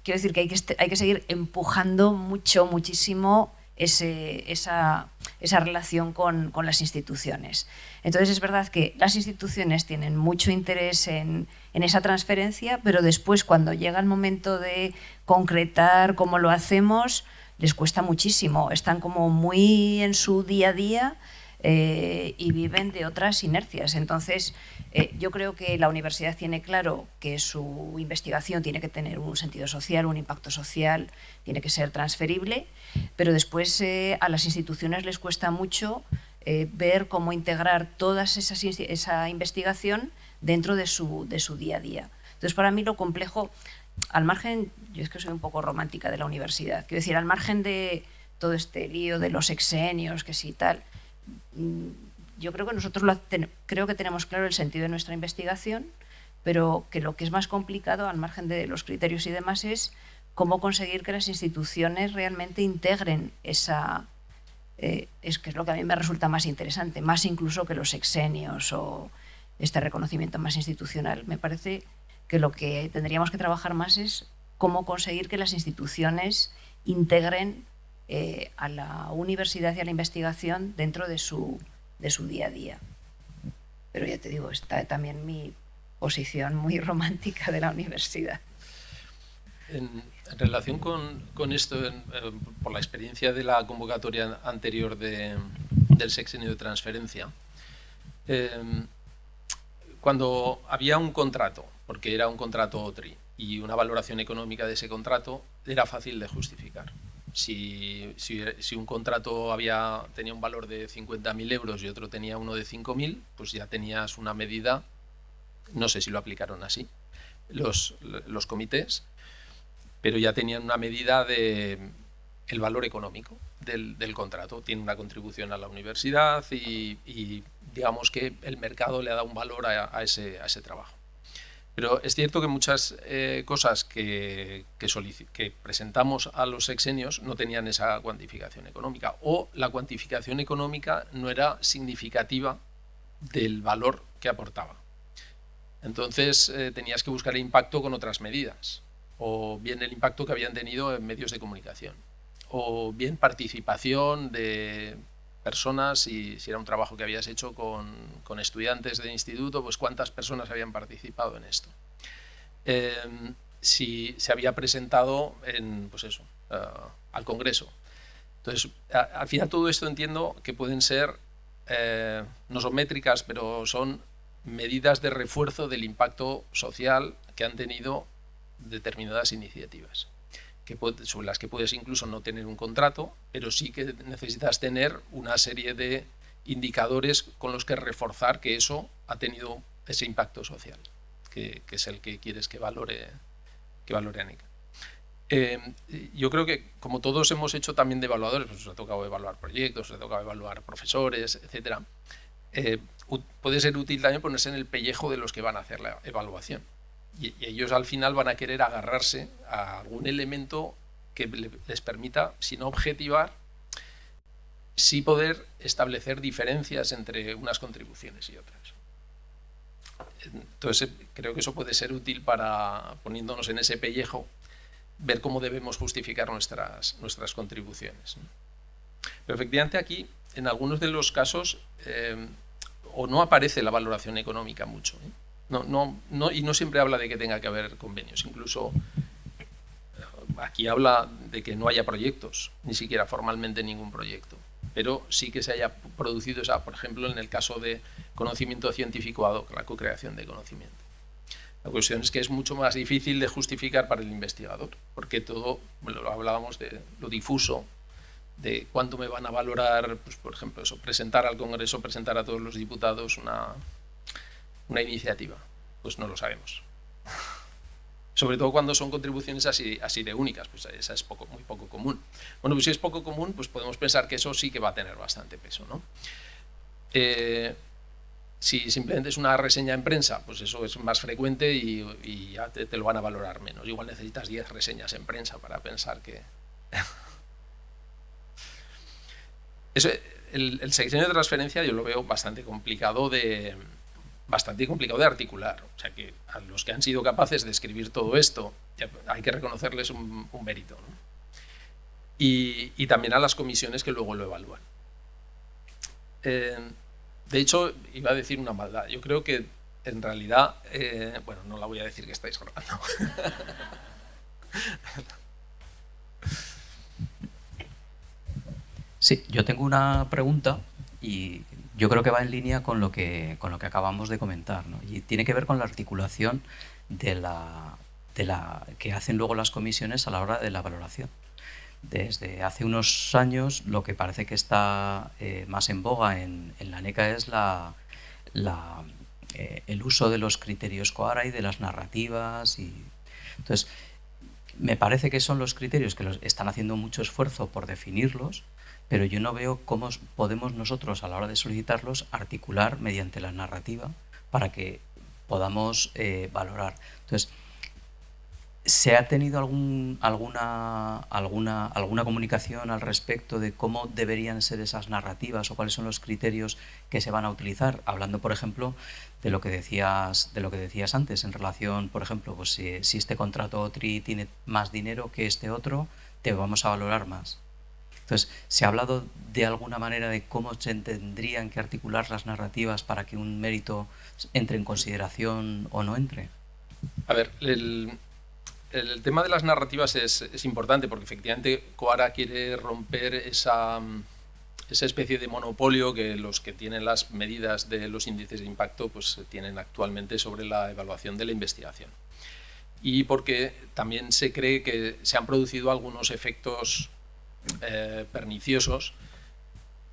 [SPEAKER 5] decir que hay que seguir empujando muchísimo esa relación con las instituciones. Entonces es verdad que las instituciones tienen mucho interés en esa transferencia, pero después, cuando llega el momento de concretar cómo lo hacemos, les cuesta muchísimo. Están como muy en su día a día y viven de otras inercias. Entonces yo creo que la universidad tiene claro que su investigación tiene que tener un sentido social, un impacto social, tiene que ser transferible, pero después a las instituciones les cuesta mucho ver cómo integrar toda esa investigación dentro de su día a día. Entonces, para mí lo complejo, al margen, yo es que soy un poco romántica de la universidad, quiero decir, al margen de todo este lío de los sexenios, que sí tal, yo creo que nosotros creo que tenemos claro el sentido de nuestra investigación, pero que lo que es más complicado, al margen de los criterios y demás, es cómo conseguir que las instituciones realmente integren esa... es que es lo que a mí me resulta más interesante, más incluso que los sexenios o este reconocimiento más institucional. Me parece que lo que tendríamos que trabajar más es cómo conseguir que las instituciones integren a la universidad y a la investigación dentro de su día a día. Pero ya te digo, está también mi posición muy romántica de la universidad.
[SPEAKER 2] En relación con esto, por la experiencia de la convocatoria anterior del sexenio de transferencia, cuando había un contrato, porque era un contrato OTRI, y una valoración económica de ese contrato, era fácil de justificar. Si un contrato tenía un valor de 50.000 euros y otro tenía uno de 5.000, pues ya tenías una medida, no sé si lo aplicaron así los comités, pero ya tenían una medida del valor económico del contrato. Tiene una contribución a la universidad y digamos que el mercado le ha dado un valor a ese trabajo. Pero es cierto que muchas cosas que presentamos a los sexenios no tenían esa cuantificación económica, o la cuantificación económica no era significativa del valor que aportaba. Entonces tenías que buscar el impacto con otras medidas, o bien el impacto que habían tenido en medios de comunicación, o bien participación de personas, si era un trabajo que habías hecho con estudiantes de instituto, pues cuántas personas habían participado en esto. Si se había presentado al Congreso. Entonces, al final todo esto entiendo que pueden ser, no son métricas, pero son medidas de refuerzo del impacto social que han tenido determinadas iniciativas, sobre las que puedes incluso no tener un contrato, pero sí que necesitas tener una serie de indicadores con los que reforzar que eso ha tenido ese impacto social, que es el que quieres que valore ANECA. Yo creo que, como todos hemos hecho también de evaluadores, pues os ha tocado evaluar proyectos, os ha tocado evaluar profesores, etcétera. puede ser útil también ponerse en el pellejo de los que van a hacer la evaluación. Y ellos al final van a querer agarrarse a algún elemento que les permita, si no objetivar, sí poder establecer diferencias entre unas contribuciones y otras. Entonces, creo que eso puede ser útil para, poniéndonos en ese pellejo, ver cómo debemos justificar nuestras contribuciones. Pero efectivamente aquí, en algunos de los casos, o no aparece la valoración económica mucho, y no siempre habla de que tenga que haber convenios. Incluso aquí habla de que no haya proyectos, ni siquiera formalmente ningún proyecto, pero sí que se haya producido, por ejemplo, en el caso de conocimiento científico ad hoc, la co-creación de conocimiento. La cuestión es que es mucho más difícil de justificar para el investigador, porque todo, lo hablábamos de lo difuso, de cuánto me van a valorar, pues, por ejemplo, eso, presentar al Congreso, presentar a todos los diputados una iniciativa. Pues no lo sabemos. Sobre todo cuando son contribuciones así de únicas, pues esa es muy poco común. Bueno, pues si es poco común, pues podemos pensar que eso sí que va a tener bastante peso, ¿no? Si simplemente es una reseña en prensa, pues eso es más frecuente y ya te lo van a valorar menos. Igual necesitas 10 reseñas en prensa para pensar que... Eso, el sexenio de transferencia yo lo veo bastante complicado de articular. O sea, que a los que han sido capaces de escribir todo esto hay que reconocerles un mérito, ¿no? Y también a las comisiones que luego lo evalúan. De hecho, iba a decir una maldad. Yo creo que en realidad, bueno, no la voy a decir que estáis grabando.
[SPEAKER 6] Sí, yo tengo una pregunta y yo creo que va en línea con lo que acabamos de comentar, ¿no? Y tiene que ver con la articulación de la que hacen luego las comisiones a la hora de la valoración. Desde hace unos años lo que parece que está más en boga en la ANECA es el uso de los criterios COARA y de las narrativas. Entonces, me parece que son los criterios que están haciendo mucho esfuerzo por definirlos, pero yo no veo cómo podemos nosotros, a la hora de solicitarlos, articular mediante la narrativa para que podamos valorar. Entonces, ¿se ha tenido alguna comunicación al respecto de cómo deberían ser esas narrativas o cuáles son los criterios que se van a utilizar? Hablando, por ejemplo, de lo que decías antes, en relación, por ejemplo, pues si este contrato OTRI tiene más dinero que este otro, te vamos a valorar más. Entonces, ¿se ha hablado de alguna manera de cómo se tendrían que articular las narrativas para que un mérito entre en consideración o no entre?
[SPEAKER 2] A ver, el tema de las narrativas es importante porque efectivamente COARA quiere romper esa especie de monopolio que los que tienen las medidas de los índices de impacto pues tienen actualmente sobre la evaluación de la investigación. Y porque también se cree que se han producido algunos efectos perniciosos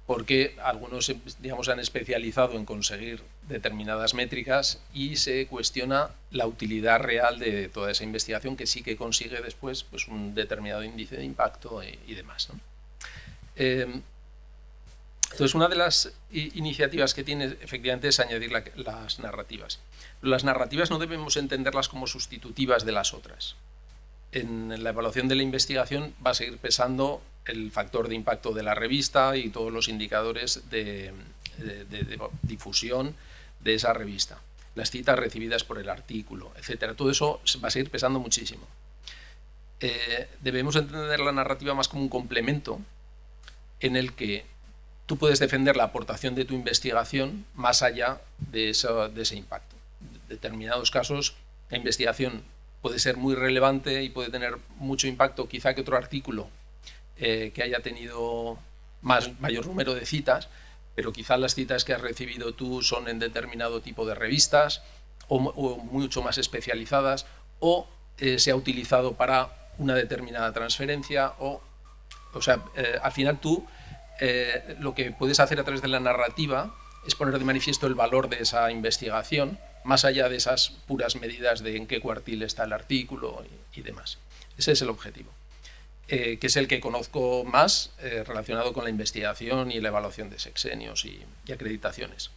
[SPEAKER 2] porque algunos, digamos, han especializado en conseguir determinadas métricas y se cuestiona la utilidad real de toda esa investigación que sí que consigue después pues, un determinado índice de impacto y demás, ¿no? Entonces, una de las iniciativas que tiene efectivamente es añadir las narrativas. Las narrativas no debemos entenderlas como sustitutivas de las otras. En la evaluación de la investigación va a seguir pesando el factor de impacto de la revista y todos los indicadores de difusión de esa revista, las citas recibidas por el artículo, etcétera. Todo eso va a seguir pesando muchísimo. Debemos entender la narrativa más como un complemento en el que tú puedes defender la aportación de tu investigación más allá de ese impacto. En determinados casos, la investigación puede ser muy relevante y puede tener mucho impacto, quizá que otro artículo que haya tenido mayor número de citas, pero quizá las citas que has recibido tú son en determinado tipo de revistas o mucho más especializadas o se ha utilizado para una determinada transferencia o sea, al final tú lo que puedes hacer a través de la narrativa es poner de manifiesto el valor de esa investigación más allá de esas puras medidas de en qué cuartil está el artículo y demás. Ese es el objetivo. que es el que conozco más relacionado con la investigación y la evaluación de sexenios y acreditaciones.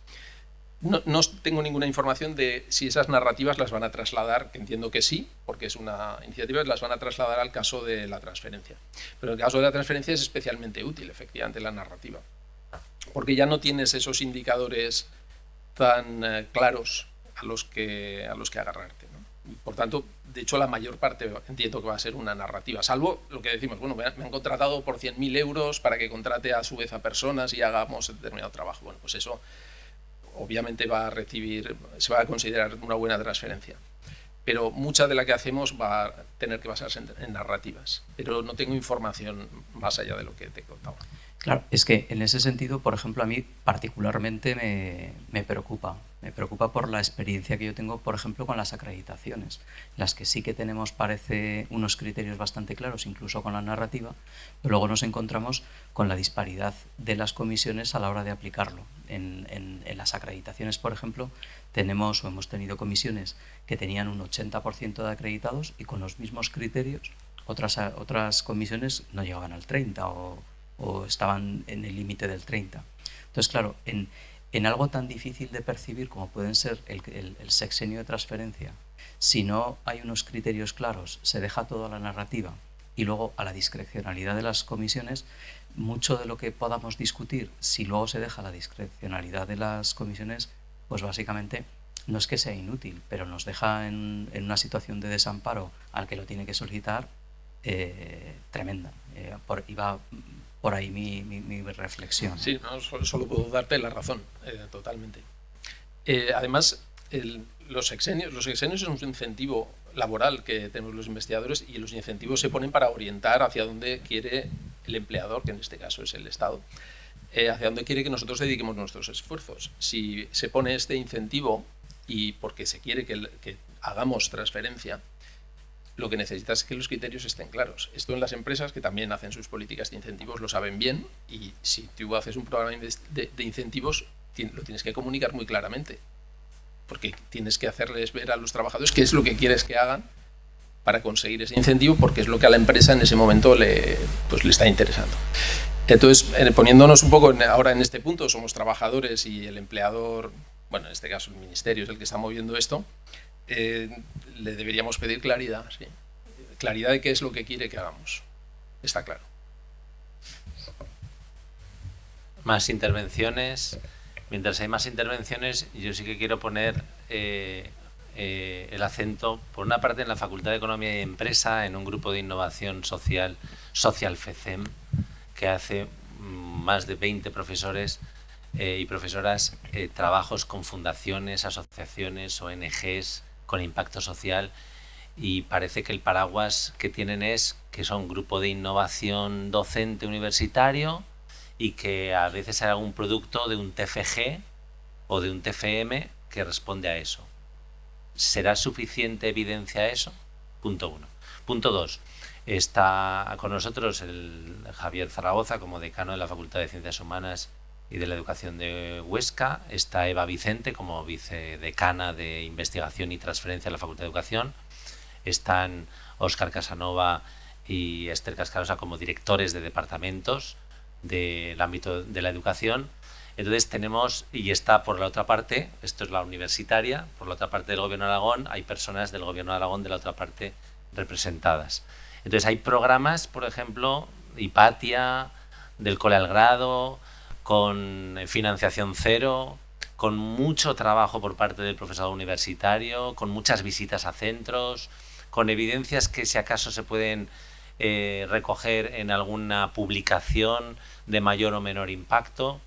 [SPEAKER 2] No tengo ninguna información de si esas narrativas las van a trasladar, que entiendo que sí, porque es una iniciativa, las van a trasladar al caso de la transferencia. Pero el caso de la transferencia es especialmente útil, efectivamente, la narrativa. Porque ya no tienes esos indicadores tan claros a los que agarrarte, ¿no? Por tanto, de hecho, la mayor parte entiendo que va a ser una narrativa, salvo lo que decimos, bueno, me han contratado por 100.000 euros para que contrate a su vez a personas y hagamos determinado trabajo. Bueno, pues eso obviamente se va a considerar una buena transferencia. Pero mucha de la que hacemos va a tener que basarse en narrativas. Pero no tengo información más allá de lo que te contaba.
[SPEAKER 6] Claro, es que en ese sentido, por ejemplo, a mí particularmente me preocupa. Me preocupa por la experiencia que yo tengo, por ejemplo, con las acreditaciones, las que sí que tenemos, parece, unos criterios bastante claros, incluso con la narrativa, pero luego nos encontramos con la disparidad de las comisiones a la hora de aplicarlo. En las acreditaciones, por ejemplo, hemos tenido comisiones que tenían un 80% de acreditados y con los mismos criterios otras comisiones no llegaban al 30% o estaban en el límite del 30%. Entonces, claro, en algo tan difícil de percibir como pueden ser el sexenio de transferencia, si no hay unos criterios claros, se deja todo a la narrativa y luego a la discrecionalidad de las comisiones, mucho de lo que podamos discutir, si luego se deja la discrecionalidad de las comisiones, pues básicamente no es que sea inútil, pero nos deja en una situación de desamparo al que lo tiene que solicitar tremenda. Iba por ahí mi reflexión.
[SPEAKER 2] Sí, no, solo puedo darte la razón, totalmente. Además, los sexenios es un incentivo laboral que tenemos los investigadores y los incentivos se ponen para orientar hacia dónde quiere el empleador, que en este caso es el Estado, hacia dónde quiere que nosotros dediquemos nuestros esfuerzos. Si se pone este incentivo y porque se quiere que hagamos transferencia, lo que necesitas es que los criterios estén claros. Esto en las empresas que también hacen sus políticas de incentivos lo saben bien, y si tú haces un programa de incentivos lo tienes que comunicar muy claramente, porque tienes que hacerles ver a los trabajadores qué es lo que quieres que hagan para conseguir ese incentivo, porque es lo que a la empresa en ese momento le está interesando. Entonces, poniéndonos un poco ahora en este punto, somos trabajadores y el empleador, bueno, en este caso el ministerio es el que está moviendo esto, le deberíamos pedir claridad, ¿sí? Claridad de qué es lo que quiere que hagamos. Está claro.
[SPEAKER 1] Más intervenciones. Mientras hay más intervenciones, yo sí que quiero poner el acento, por una parte, en la Facultad de Economía y Empresa, en un grupo de innovación social, Social FECEM, que hace más de 20 profesores y profesoras trabajos con fundaciones, asociaciones, ONGs, con impacto social, y parece que el paraguas que tienen es que son un grupo de innovación docente universitario y que a veces hay algún producto de un TFG o de un TFM que responde a eso. ¿Será suficiente evidencia a eso? Punto 1. Punto 2. Está con nosotros el Javier Zaragoza como decano de la Facultad de Ciencias Humanas y de la Educación de Huesca. Está Eva Vicente como vicedecana de Investigación y Transferencia de la Facultad de Educación. Están Óscar Casanova y Esther Cascarosa como directores de departamentos del ámbito de la educación. Entonces tenemos, y está por la otra parte, esto es la universitaria, por la otra parte del Gobierno de Aragón, hay personas del Gobierno de Aragón de la otra parte representadas. Entonces hay programas, por ejemplo, Hipatia, del Cole al Grado, con financiación cero, con mucho trabajo por parte del profesorado universitario, con muchas visitas a centros, con evidencias que si acaso se pueden recoger en alguna publicación de mayor o menor impacto,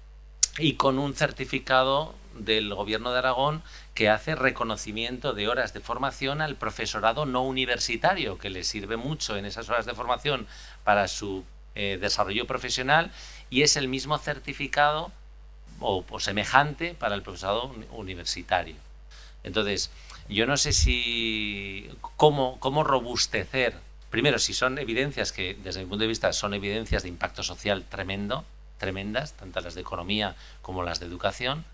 [SPEAKER 1] y con un certificado del Gobierno de Aragón que hace reconocimiento de horas de formación al profesorado no universitario, que le sirve mucho en esas horas de formación para su desarrollo profesional, y es el mismo certificado o semejante para el profesorado universitario. Entonces, yo no sé si cómo robustecer, primero, si son evidencias que desde mi punto de vista son evidencias de impacto social tremendas, tanto las de economía como las de educación.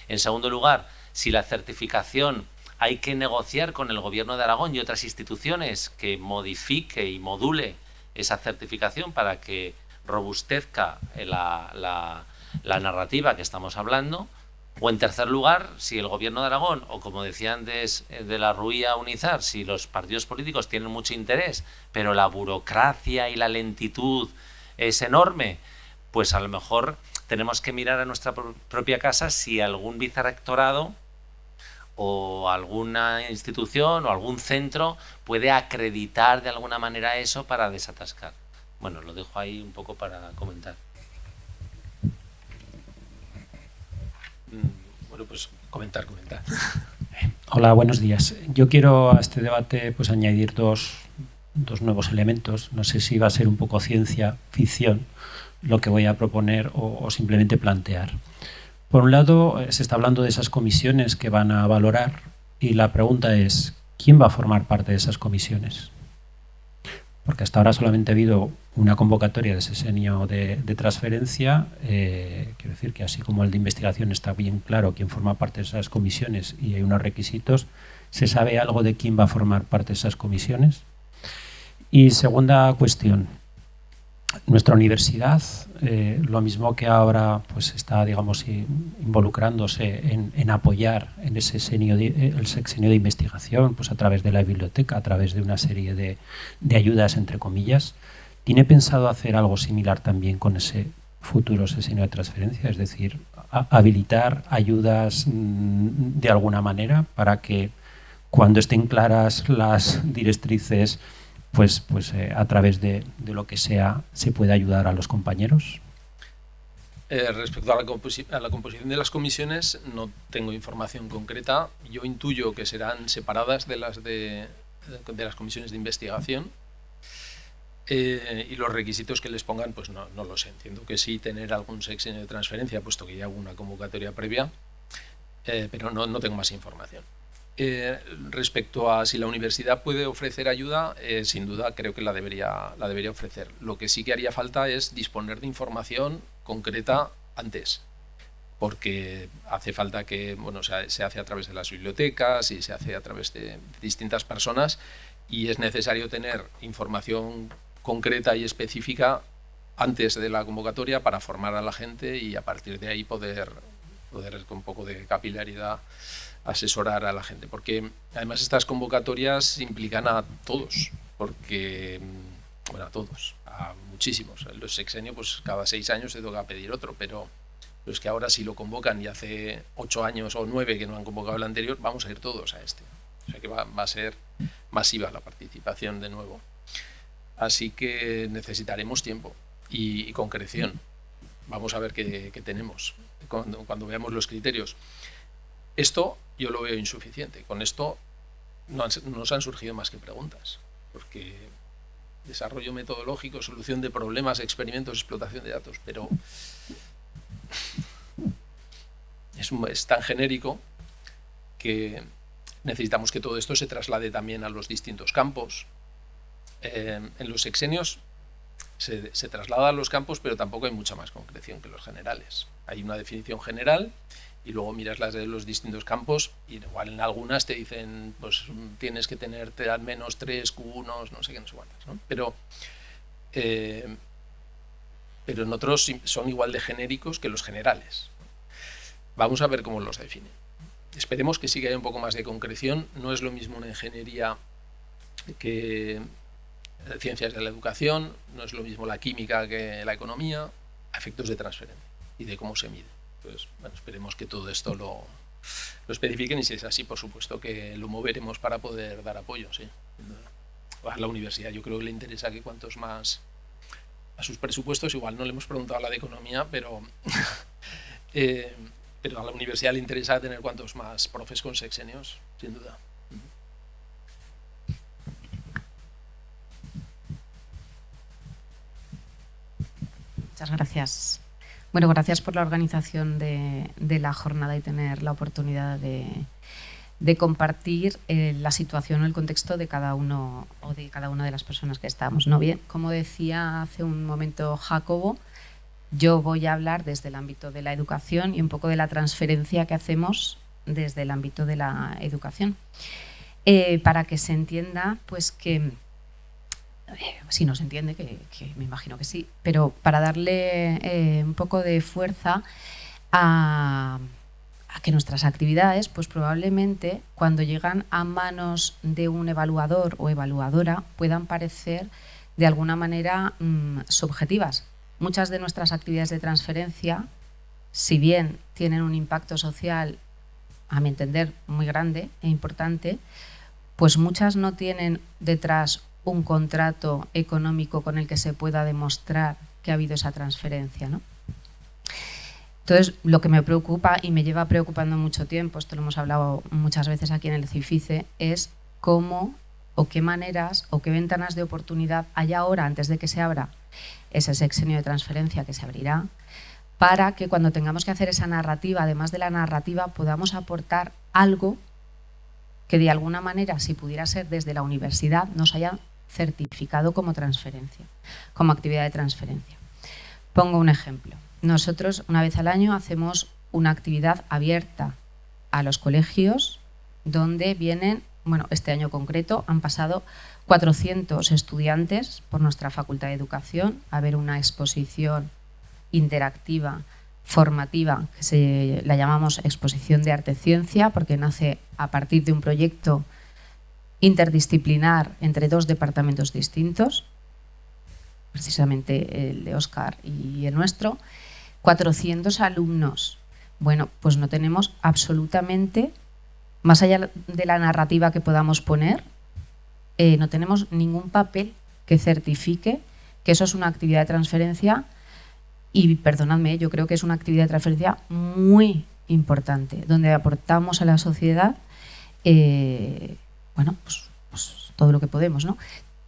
[SPEAKER 1] En segundo lugar, si la certificación hay que negociar con el Gobierno de Aragón y otras instituciones que modifique y module esa certificación para que robustezca la narrativa que estamos hablando. O en tercer lugar, si el Gobierno de Aragón, o como decía antes de la Ruía Unizar, si los partidos políticos tienen mucho interés, pero la burocracia y la lentitud es enorme, pues a lo mejor tenemos que mirar a nuestra propia casa si algún vicerrectorado o alguna institución o algún centro puede acreditar de alguna manera eso para desatascar. Bueno, lo dejo ahí un poco para comentar.
[SPEAKER 2] Bueno, pues comentar.
[SPEAKER 7] Hola, buenos días. Yo quiero a este debate pues añadir dos nuevos elementos. No sé si va a ser un poco ciencia ficción lo que voy a proponer o simplemente plantear. Por un lado, se está hablando de esas comisiones que van a valorar y la pregunta es, ¿quién va a formar parte de esas comisiones? Porque hasta ahora solamente ha habido una convocatoria de sexenio de transferencia. Quiero decir que así como el de investigación está bien claro quién forma parte de esas comisiones y hay unos requisitos, ¿se sabe algo de quién va a formar parte de esas comisiones? Y segunda cuestión, nuestra universidad, lo mismo que ahora pues está, digamos, involucrándose en apoyar en ese el sexenio de investigación, pues a través de la biblioteca, a través de una serie de ayudas, entre comillas, ¿tiene pensado hacer algo similar también con ese futuro sexenio de transferencia? Es decir, habilitar ayudas de alguna manera para que cuando estén claras las directrices, pues a través de lo que sea se puede ayudar a los compañeros.
[SPEAKER 2] Respecto a la composición de las comisiones, no tengo información concreta. Yo intuyo que serán separadas de las comisiones de investigación, y los requisitos que les pongan, pues no lo sé. Entiendo que sí tener algún sexenio de transferencia, puesto que ya hubo una convocatoria previa, pero no tengo más información. Respecto a si la universidad puede ofrecer ayuda, sin duda creo que la debería ofrecer. Lo que sí que haría falta es disponer de información concreta antes, porque hace falta que se hace a través de las bibliotecas y se hace a través de distintas personas, y es necesario tener información concreta y específica antes de la convocatoria para formar a la gente y a partir de ahí poder con un poco de capilaridad asesorar a la gente, porque además estas convocatorias implican a todos, a muchísimos. En los sexenios, pues cada 6 años se toca pedir otro, pero es que ahora si lo convocan y hace 8 años o 9 que no han convocado el anterior, vamos a ir todos a este. O sea que va a ser masiva la participación de nuevo. Así que necesitaremos tiempo y concreción. Vamos a ver qué tenemos cuando veamos los criterios. Esto yo lo veo insuficiente. Con esto no nos han surgido más que preguntas, porque desarrollo metodológico, solución de problemas, experimentos, explotación de datos, pero es tan genérico que necesitamos que todo esto se traslade también a los distintos campos. En los sexenios se traslada a los campos, pero tampoco hay mucha más concreción que los generales. Hay una definición general y luego miras las de los distintos campos y igual en algunas te dicen pues tienes que tenerte al menos 3 Q1, no sé qué, no sé cuántas, ¿no? Pero en otros son igual de genéricos que los generales. Vamos a ver cómo los definen. Esperemos que sí que haya un poco más de concreción. No es lo mismo una ingeniería que ciencias de la educación, no es lo mismo la química que la economía, a efectos de transferencia y de cómo se mide. Entonces, esperemos que todo esto lo especifiquen y si es así, por supuesto que lo moveremos para poder dar apoyo, sí. A la universidad yo creo que le interesa que cuantos más a sus presupuestos, igual no le hemos preguntado a la de economía, pero a la universidad le interesa tener cuantos más profes con sexenios, sin duda.
[SPEAKER 8] Muchas gracias. Bueno, gracias por la organización de la jornada y tener la oportunidad de compartir la situación o el contexto de cada uno o de cada una de las personas que estamos, ¿no? Bien, como decía hace un momento Jacobo, yo voy a hablar desde el ámbito de la educación y un poco de la transferencia que hacemos desde el ámbito de la educación. Para que se entienda pues que sí nos entiende, que me imagino que sí, pero para darle un poco de fuerza a que nuestras actividades, pues probablemente cuando llegan a manos de un evaluador o evaluadora puedan parecer de alguna manera subjetivas. Muchas de nuestras actividades de transferencia, si bien tienen un impacto social, a mi entender, muy grande e importante, pues muchas no tienen detrás un contrato económico con el que se pueda demostrar que ha habido esa transferencia, ¿no? Entonces, lo que me preocupa y me lleva preocupando mucho tiempo, esto lo hemos hablado muchas veces aquí en el CIFICE, es cómo o qué maneras o qué ventanas de oportunidad hay ahora, antes de que se abra ese sexenio de transferencia que se abrirá, para que cuando tengamos que hacer esa narrativa, además de la narrativa, podamos aportar algo que de alguna manera, si pudiera ser desde la universidad, nos haya certificado como transferencia, como actividad de transferencia. Pongo un ejemplo. Nosotros una vez al año hacemos una actividad abierta a los colegios donde vienen, bueno, este año concreto han pasado 400 estudiantes por nuestra Facultad de Educación a ver una exposición interactiva, formativa, que la llamamos Exposición de Arte-Ciencia, porque nace a partir de un proyecto interdisciplinar entre dos departamentos distintos, precisamente el de Óscar y el nuestro. 400 alumnos. Bueno, pues no tenemos absolutamente, más allá de la narrativa que podamos poner, no tenemos ningún papel que certifique que eso es una actividad de transferencia y, perdonadme, yo creo que es una actividad de transferencia muy importante, donde aportamos a la sociedad, bueno, pues todo lo que podemos, ¿no?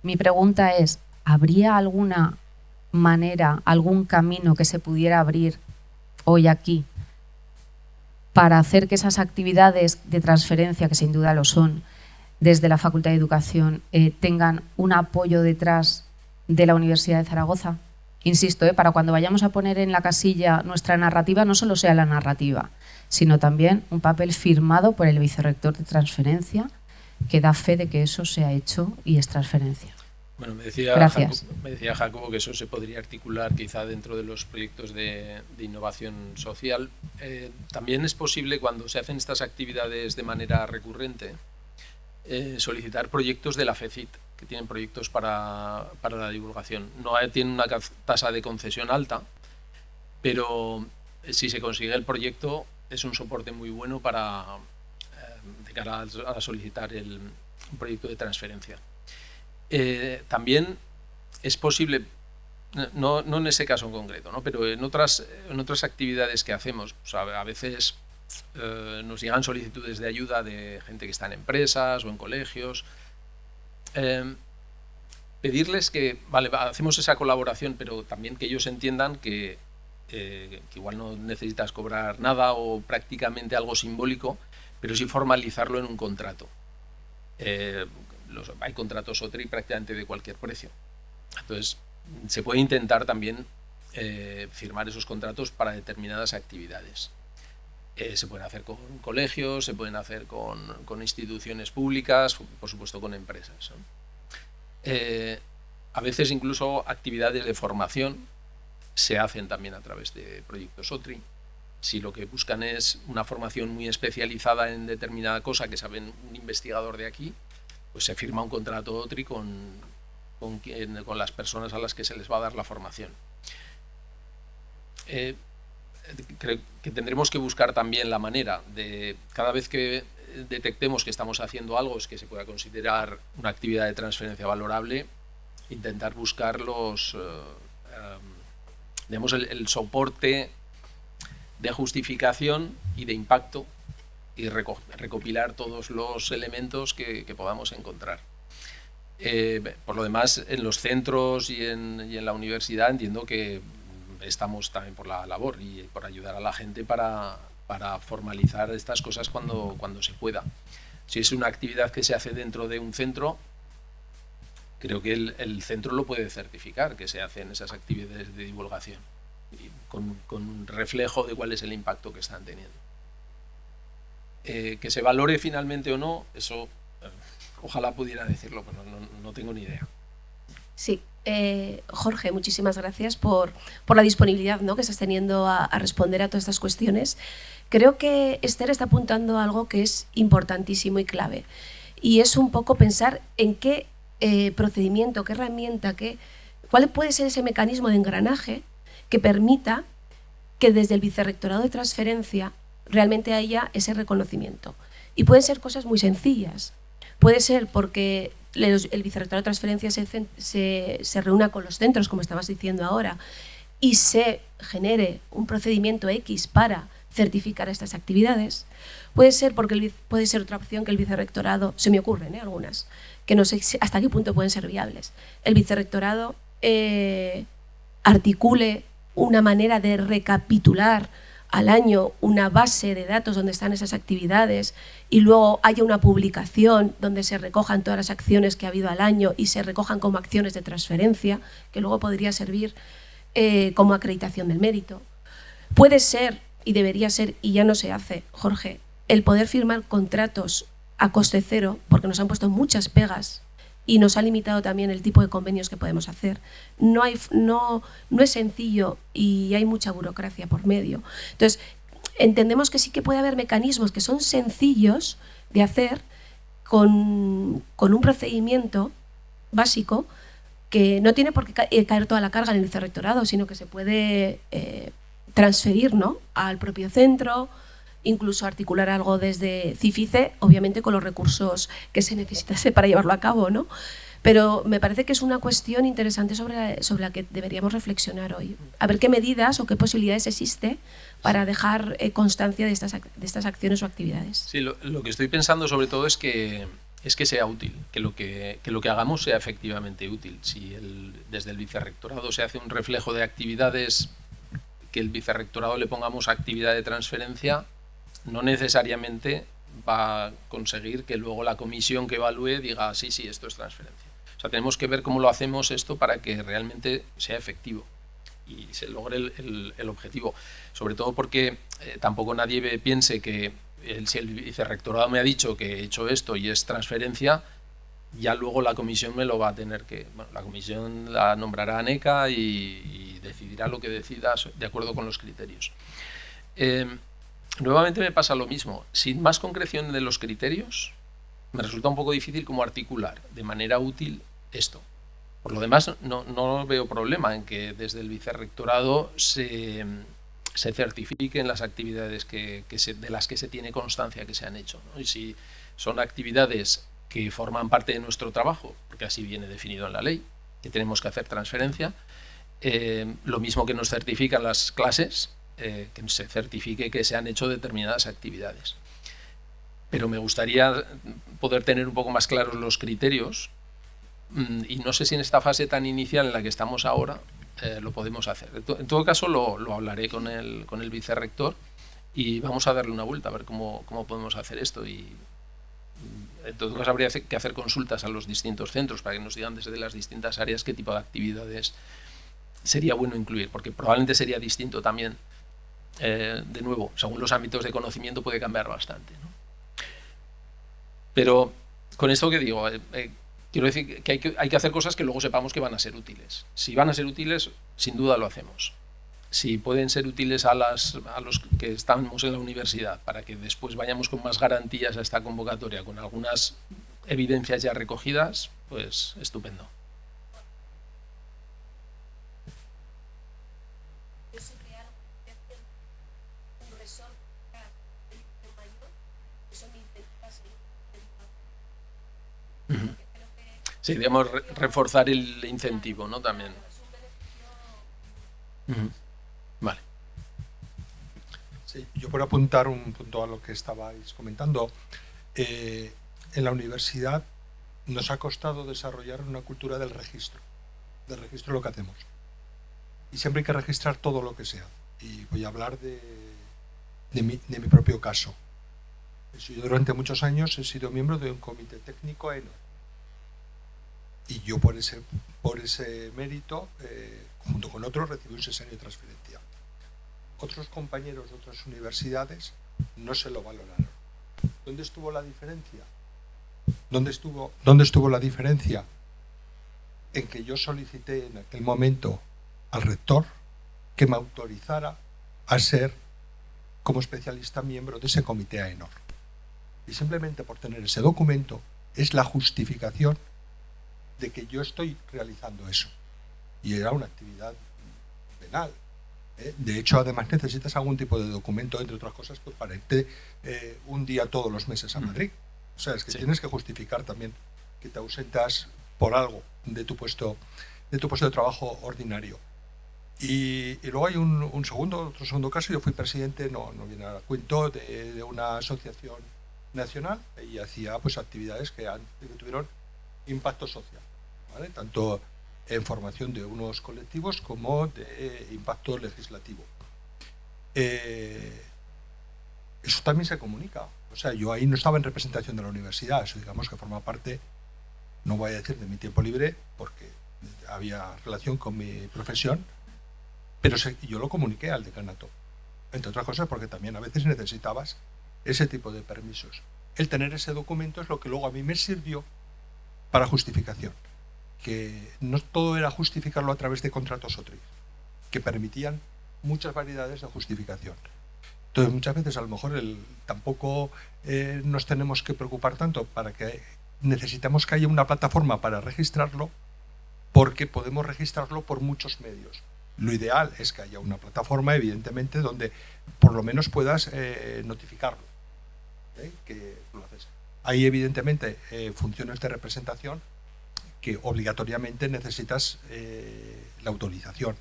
[SPEAKER 8] Mi pregunta es, ¿habría alguna manera, algún camino que se pudiera abrir hoy aquí para hacer que esas actividades de transferencia, que sin duda lo son, desde la Facultad de Educación, tengan un apoyo detrás de la Universidad de Zaragoza? Insisto, para cuando vayamos a poner en la casilla nuestra narrativa, no solo sea la narrativa, sino también un papel firmado por el vicerrector de transferencia que da fe de que eso se ha hecho y es transferencia.
[SPEAKER 2] Bueno, me decía Jacobo que eso se podría articular quizá dentro de los proyectos de innovación social. También es posible, cuando se hacen estas actividades de manera recurrente, solicitar proyectos de la FECIT, que tienen proyectos para la divulgación. No tienen una tasa de concesión alta, pero si se consigue el proyecto es un soporte muy bueno de cara a solicitar un proyecto de transferencia. También es posible, no en ese caso en concreto, ¿no? Pero en otras actividades que hacemos, pues a veces nos llegan solicitudes de ayuda de gente que está en empresas o en colegios. Pedirles que, vale, hacemos esa colaboración, pero también que ellos entiendan que igual no necesitas cobrar nada o prácticamente algo simbólico, pero sí formalizarlo en un contrato. Hay contratos OTRI prácticamente de cualquier precio. Entonces, se puede intentar también firmar esos contratos para determinadas actividades. Se pueden hacer con colegios, se pueden hacer con instituciones públicas, por supuesto con empresas, ¿no? A veces incluso actividades de formación se hacen también a través de proyectos OTRI. Si lo que buscan es una formación muy especializada en determinada cosa que saben un investigador de aquí, pues se firma un contrato OTRI con las personas a las que se les va a dar la formación. Creo que tendremos que buscar también la manera de, cada vez que detectemos que estamos haciendo algo que se pueda considerar una actividad de transferencia valorable, intentar buscar digamos, el soporte de justificación y de impacto y recopilar todos los elementos que podamos encontrar. Por lo demás, en los centros y en la universidad entiendo que estamos también por la labor y por ayudar a la gente para formalizar estas cosas cuando se pueda. Si es una actividad que se hace dentro de un centro, creo que el centro lo puede certificar, que se hacen esas actividades de divulgación, y con un reflejo de cuál es el impacto que están teniendo. Que se valore finalmente o no, eso ojalá pudiera decirlo, pero no tengo ni idea.
[SPEAKER 9] Sí, Jorge, muchísimas gracias por la disponibilidad, ¿no?, que estás teniendo a responder a todas estas cuestiones. Creo que Esther está apuntando a algo que es importantísimo y clave, y es un poco pensar en qué procedimiento, qué herramienta, cuál puede ser ese mecanismo de engranaje que permita que desde el Vicerrectorado de Transferencia realmente haya ese reconocimiento. Y pueden ser cosas muy sencillas. Puede ser porque el Vicerrectorado de Transferencia se reúna con los centros, como estabas diciendo ahora, y se genere un procedimiento X para certificar estas actividades. Puede ser porque puede ser otra opción que el Vicerrectorado, se me ocurren algunas, que no sé hasta qué punto pueden ser viables. El Vicerrectorado articule una manera de recapitular al año una base de datos donde están esas actividades y luego haya una publicación donde se recojan todas las acciones que ha habido al año y se recojan como acciones de transferencia, que luego podría servir como acreditación del mérito. Puede ser, y debería ser, y ya no se hace, Jorge, el poder firmar contratos a coste cero, porque nos han puesto muchas pegas y nos ha limitado también el tipo de convenios que podemos hacer. No es sencillo y hay mucha burocracia por medio. Entonces, entendemos que sí que puede haber mecanismos que son sencillos de hacer con un procedimiento básico que no tiene por qué caer toda la carga en el Vicerrectorado, sino que se puede transferir, ¿no?, al propio centro, incluso articular algo desde CIFICE, obviamente con los recursos que se necesitase para llevarlo a cabo, ¿no? Pero me parece que es una cuestión interesante sobre la que deberíamos reflexionar hoy. A ver qué medidas o qué posibilidades existe para dejar constancia de estas acciones o actividades.
[SPEAKER 2] Sí, lo que estoy pensando sobre todo es que sea útil, que lo que hagamos sea efectivamente útil. Si desde el Vicerrectorado se hace un reflejo de actividades, que el Vicerrectorado le pongamos actividad de transferencia, no necesariamente va a conseguir que luego la comisión que evalúe diga sí, esto es transferencia. O sea, tenemos que ver cómo lo hacemos esto para que realmente sea efectivo y se logre el objetivo. Sobre todo porque tampoco nadie piense que si el Vicerrectorado me ha dicho que he hecho esto y es transferencia, ya luego la comisión me lo va a tener que... Bueno, la comisión la nombrará ANECA y decidirá lo que decida de acuerdo con los criterios. Nuevamente me pasa lo mismo. Sin más concreción de los criterios, me resulta un poco difícil cómo articular de manera útil esto. Por lo demás, no veo problema en que desde el Vicerrectorado se certifiquen las actividades de las que se tiene constancia que se han hecho, ¿no? Y si son actividades que forman parte de nuestro trabajo, porque así viene definido en la ley, que tenemos que hacer transferencia, lo mismo que nos certifican las clases, que se certifique que se han hecho determinadas actividades. Pero me gustaría poder tener un poco más claros los criterios y no sé si en esta fase tan inicial en la que estamos ahora lo podemos hacer. En todo caso lo hablaré con el Vicerrector y vamos a darle una vuelta a ver cómo podemos hacer esto y en todo caso habría que hacer consultas a los distintos centros para que nos digan desde las distintas áreas qué tipo de actividades sería bueno incluir, porque probablemente sería distinto también. De nuevo, según los ámbitos de conocimiento puede cambiar bastante, ¿no? Pero con esto que digo, quiero decir que hay que hacer cosas que luego sepamos que van a ser útiles. Si van a ser útiles, sin duda lo hacemos. Si pueden ser útiles a los que estamos en la universidad, para que después vayamos con más garantías a esta convocatoria, con algunas evidencias ya recogidas, pues estupendo. Sí, digamos, reforzar el incentivo, ¿no? También. Vale.
[SPEAKER 4] Sí, yo por apuntar un punto a lo que estabais comentando, en la universidad nos ha costado desarrollar una cultura del registro de lo que hacemos. Y siempre hay que registrar todo lo que sea. Y voy a hablar de mi propio caso. Yo durante muchos años he sido miembro de un comité técnico ENO. Y yo por ese mérito, junto con otros, recibí un sesenio de transferencia. Otros compañeros de otras universidades no se lo valoraron. ¿Dónde estuvo la diferencia? ¿Dónde estuvo la diferencia? en que yo solicité en aquel momento al rector que me autorizara a ser, como especialista, miembro de ese comité AENOR. Y simplemente por tener ese documento es la justificación de que yo estoy realizando eso. Y era una actividad penal. De hecho, además necesitas algún tipo de documento, entre otras cosas, pues para irte un día todos los meses a Madrid. O sea, es que tienes que justificar también que te ausentas por algo de tu puesto de trabajo ordinario. Y luego hay otro segundo caso. Yo fui presidente, no viene a cuento, de una asociación nacional y hacía pues actividades que tuvieron impacto social, ¿vale? Tanto en formación de unos colectivos como de impacto legislativo. Eso también se comunica. O sea, yo ahí no estaba en representación de la universidad, eso digamos que forma parte, no voy a decir de mi tiempo libre, porque había relación con mi profesión, pero yo lo comuniqué al decanato, entre otras cosas porque también a veces necesitabas ese tipo de permisos. El tener ese documento es lo que luego a mí me sirvió para justificación, que no todo era justificarlo a través de contratos OTRI, que permitían muchas variedades de justificación. Entonces muchas veces a lo mejor tampoco nos tenemos que preocupar tanto para que necesitamos que haya una plataforma para registrarlo, porque podemos registrarlo por muchos medios. Lo ideal es que haya una plataforma, evidentemente, donde por lo menos puedas notificarlo. Que lo haces. Hay evidentemente funciones de representación que obligatoriamente necesitas la autorización.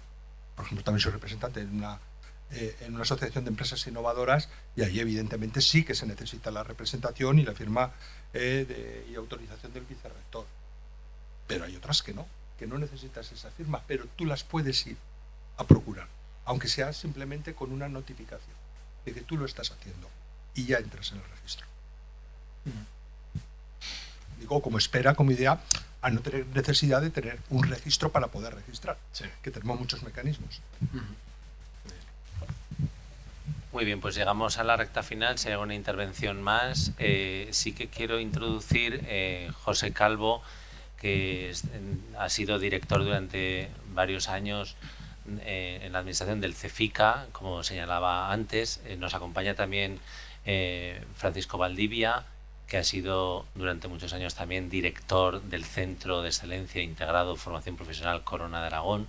[SPEAKER 4] Por ejemplo, también soy representante en una asociación de empresas innovadoras y ahí evidentemente sí que se necesita la representación y la firma y autorización del vicerrector. Pero hay otras que no necesitas esa firma, pero tú las puedes ir a procurar, aunque sea simplemente con una notificación de que tú lo estás haciendo y ya entras en el registro. Digo, como idea, a no tener necesidad de tener un registro para poder registrar, que tenemos muchos mecanismos.
[SPEAKER 1] Muy bien, pues llegamos a la recta final. Si hay alguna intervención más, sí que quiero introducir José Calvo, que ha sido director durante varios años en la administración del CEFICA, como señalaba antes. Nos acompaña también Francisco Valdivia, que ha sido durante muchos años también director del Centro de Excelencia Integrado Formación Profesional Corona de Aragón,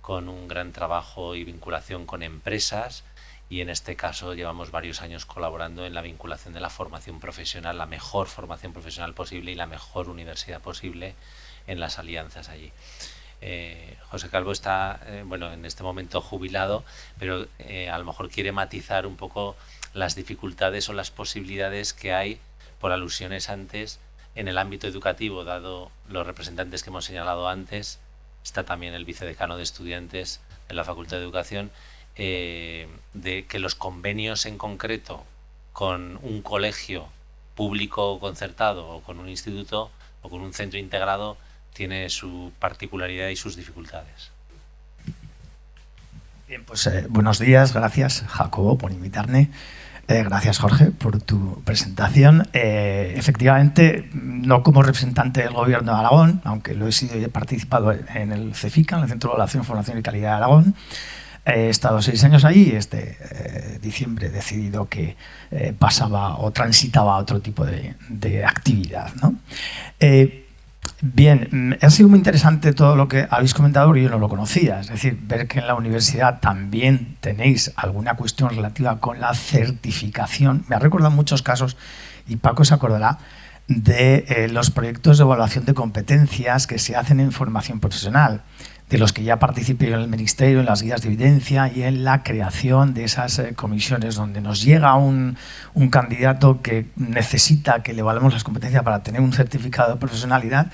[SPEAKER 1] con un gran trabajo y vinculación con empresas, y en este caso llevamos varios años colaborando en la vinculación de la formación profesional, la mejor formación profesional posible y la mejor universidad posible en las alianzas allí. José Calvo está, en este momento jubilado, pero a lo mejor quiere matizar un poco las dificultades o las posibilidades que hay, por alusiones antes, en el ámbito educativo, dado los representantes que hemos señalado antes. Está también el vicedecano de estudiantes de la Facultad de Educación, de que los convenios en concreto con un colegio público o concertado o con un instituto o con un centro integrado tiene su particularidad y sus dificultades.
[SPEAKER 10] Bien, pues buenos días, gracias Jacobo por invitarme. Gracias, Jorge, por tu presentación. Efectivamente, no como representante del Gobierno de Aragón, aunque lo he sido y he participado en el CEFICA, en el Centro de Evaluación, Formación y Calidad de Aragón. He estado 6 años allí y este diciembre he decidido que pasaba o transitaba a otro tipo de actividad, ¿no? Bien, ha sido muy interesante todo lo que habéis comentado, porque yo no lo conocía. Es decir, ver que en la universidad también tenéis alguna cuestión relativa con la certificación. Me ha recordado muchos casos, y Paco se acordará, de los proyectos de evaluación de competencias que se hacen en formación profesional, de los que ya participé en el Ministerio, en las guías de evidencia y en la creación de esas comisiones, donde nos llega un candidato que necesita que le evaluemos las competencias para tener un certificado de profesionalidad,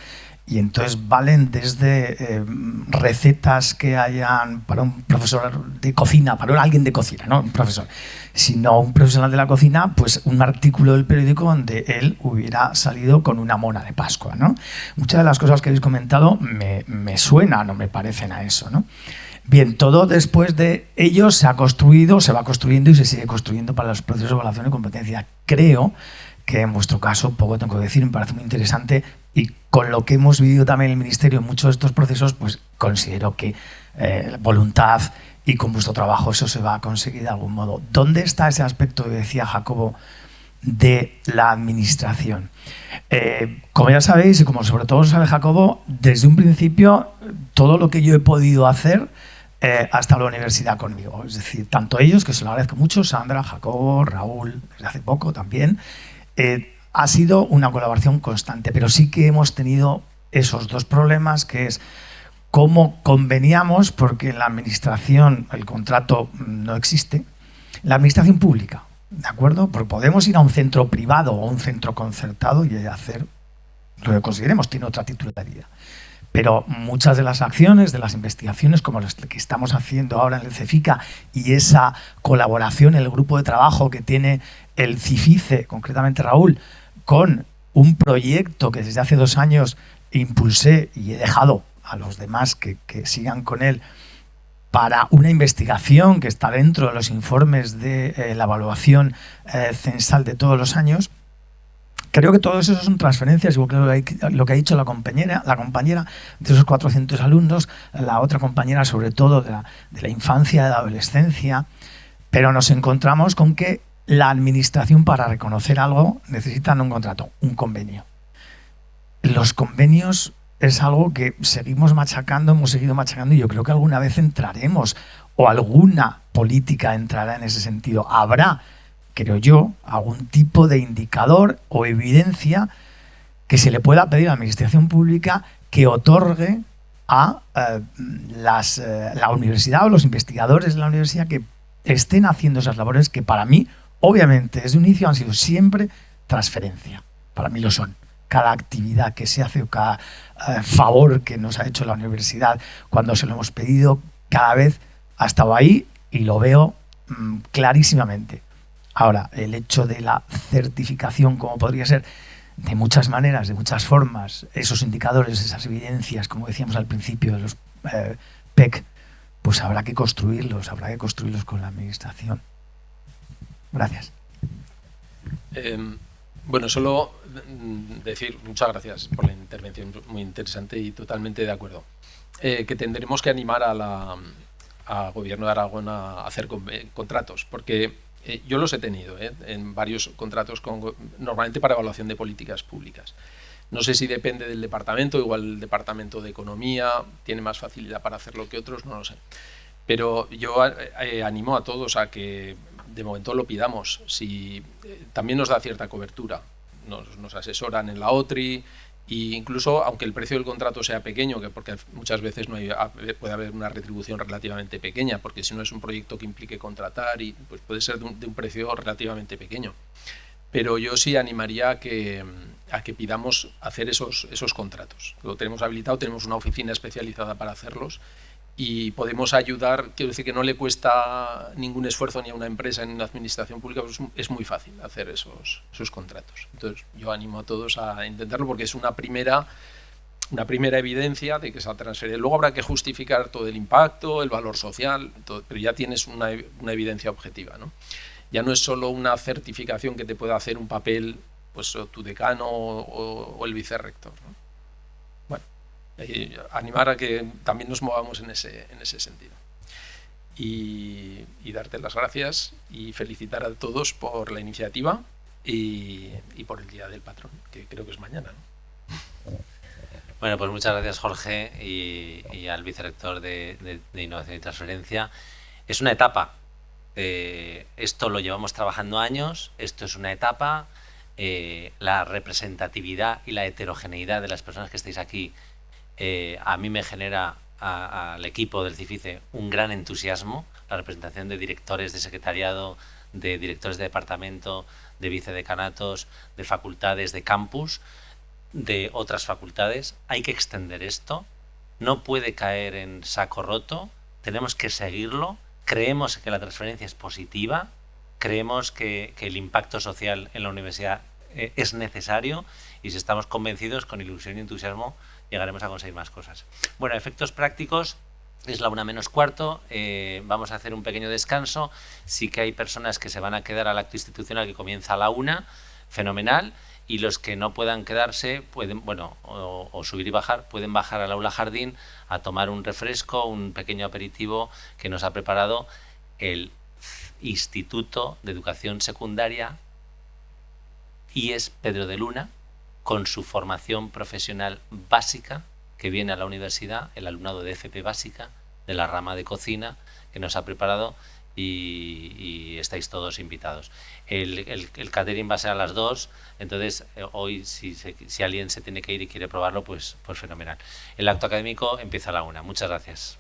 [SPEAKER 10] y entonces valen desde recetas que hayan para un profesor de cocina, para alguien de cocina, no un profesor, sino un profesional de la cocina, pues un artículo del periódico donde él hubiera salido con una mona de Pascua, ¿no? Muchas de las cosas que habéis comentado me suenan o me parecen a eso, ¿no? Bien, todo después de ello se ha construido, se va construyendo y se sigue construyendo para los procesos de evaluación de competencia. Creo que en vuestro caso, poco tengo que decir, me parece muy interesante, y con lo que hemos vivido también en el Ministerio en muchos de estos procesos, pues considero que voluntad y con vuestro trabajo eso se va a conseguir de algún modo. ¿Dónde está ese aspecto que decía Jacobo de la administración? Como ya sabéis, y como sobre todo sabe Jacobo, desde un principio todo lo que yo he podido hacer hasta la universidad conmigo, es decir, tanto ellos, que se lo agradezco mucho, Sandra, Jacobo, Raúl, desde hace poco también, ha sido una colaboración constante, pero sí que hemos tenido esos dos problemas, que es cómo conveníamos, porque en la administración el contrato no existe, la administración pública, ¿de acuerdo? Porque podemos ir a un centro privado o a un centro concertado y hacer lo que consideremos, tiene otra titularidad. Pero muchas de las acciones, de las investigaciones, como las que estamos haciendo ahora en el CEFICA, y esa colaboración, el grupo de trabajo que tiene el CIFICE, concretamente Raúl, con un proyecto que desde hace 2 años impulsé y he dejado a los demás que sigan con él, para una investigación que está dentro de los informes de la evaluación censal de todos los años. Creo que todo eso son transferencias, igual que lo que ha dicho la compañera de esos 400 alumnos, la otra compañera sobre todo de la infancia, de la adolescencia, pero nos encontramos con que la administración, para reconocer algo, necesitan un contrato, un convenio. Los convenios es algo que seguimos machacando, hemos seguido machacando, y yo creo que alguna vez entraremos, o alguna política entrará en ese sentido. Habrá, creo yo, algún tipo de indicador o evidencia que se le pueda pedir a la administración pública que otorgue a la universidad o los investigadores de la universidad que estén haciendo esas labores, que para mí, obviamente, desde un inicio han sido siempre transferencia. Para mí lo son. Cada actividad que se hace o cada favor que nos ha hecho la universidad cuando se lo hemos pedido, cada vez ha estado ahí y lo veo clarísimamente. Ahora, el hecho de la certificación, como podría ser de muchas maneras, de muchas formas, esos indicadores, esas evidencias, como decíamos al principio de los PEC, pues habrá que construirlos con la administración. Gracias.
[SPEAKER 2] Bueno, solo decir muchas gracias por la intervención, muy interesante y totalmente de acuerdo. Que tendremos que animar al Gobierno de Aragón a hacer contratos, porque yo los he tenido en varios contratos, normalmente para evaluación de políticas públicas. No sé si depende del departamento, igual el departamento de Economía tiene más facilidad para hacerlo que otros, no lo sé. Pero yo animo a todos a que de momento lo pidamos. Si también nos da cierta cobertura, nos asesoran en la OTRI, e incluso aunque el precio del contrato sea pequeño, porque muchas veces puede haber una retribución relativamente pequeña, porque si no es un proyecto que implique contratar, y pues puede ser de un precio relativamente pequeño. Pero yo sí animaría a que pidamos hacer esos contratos. Lo tenemos habilitado, tenemos una oficina especializada para hacerlos, y podemos ayudar. Quiero decir que no le cuesta ningún esfuerzo ni a una empresa en la administración pública, pues es muy fácil hacer esos contratos. Entonces yo animo a todos a intentarlo, porque es una primera evidencia de que se ha transferido. Luego habrá que justificar todo el impacto, el valor social, pero ya tienes una evidencia objetiva, ¿no? Ya no es solo una certificación que te pueda hacer un papel, pues tu decano o el vicerrector, ¿no? Animar a que también nos movamos en ese sentido. Y darte las gracias y felicitar a todos por la iniciativa y por el Día del Patrón, que creo que es mañana, ¿no?
[SPEAKER 1] Bueno, pues muchas gracias, Jorge, y al vicerrector de Innovación y Transferencia. Es una etapa. Esto lo llevamos trabajando años, esto es una etapa. La representatividad y la heterogeneidad de las personas que estáis aquí a mí me genera, al equipo del CIFICE, un gran entusiasmo. La representación de directores de secretariado, de directores de departamento, de vicedecanatos, de facultades, de campus, de otras facultades. Hay que extender esto. No puede caer en saco roto. Tenemos que seguirlo. Creemos que la transferencia es positiva. Creemos que el impacto social en la universidad es necesario, y si estamos convencidos, con ilusión y entusiasmo, llegaremos a conseguir más cosas. Bueno, efectos prácticos, es la 1:45, vamos a hacer un pequeño descanso. Sí que hay personas que se van a quedar al acto institucional, que comienza a la 1, fenomenal. Y los que no puedan quedarse pueden, bueno, o subir y bajar, pueden bajar al aula jardín a tomar un refresco, un pequeño aperitivo que nos ha preparado el Instituto de Educación Secundaria IES Pedro de Luna, con su formación profesional básica, que viene a la universidad, el alumnado de FP básica, de la rama de cocina, que nos ha preparado, y estáis todos invitados. El catering va a ser a las 2, entonces hoy si alguien se tiene que ir y quiere probarlo, pues fenomenal. El acto académico empieza a la 1. Muchas gracias.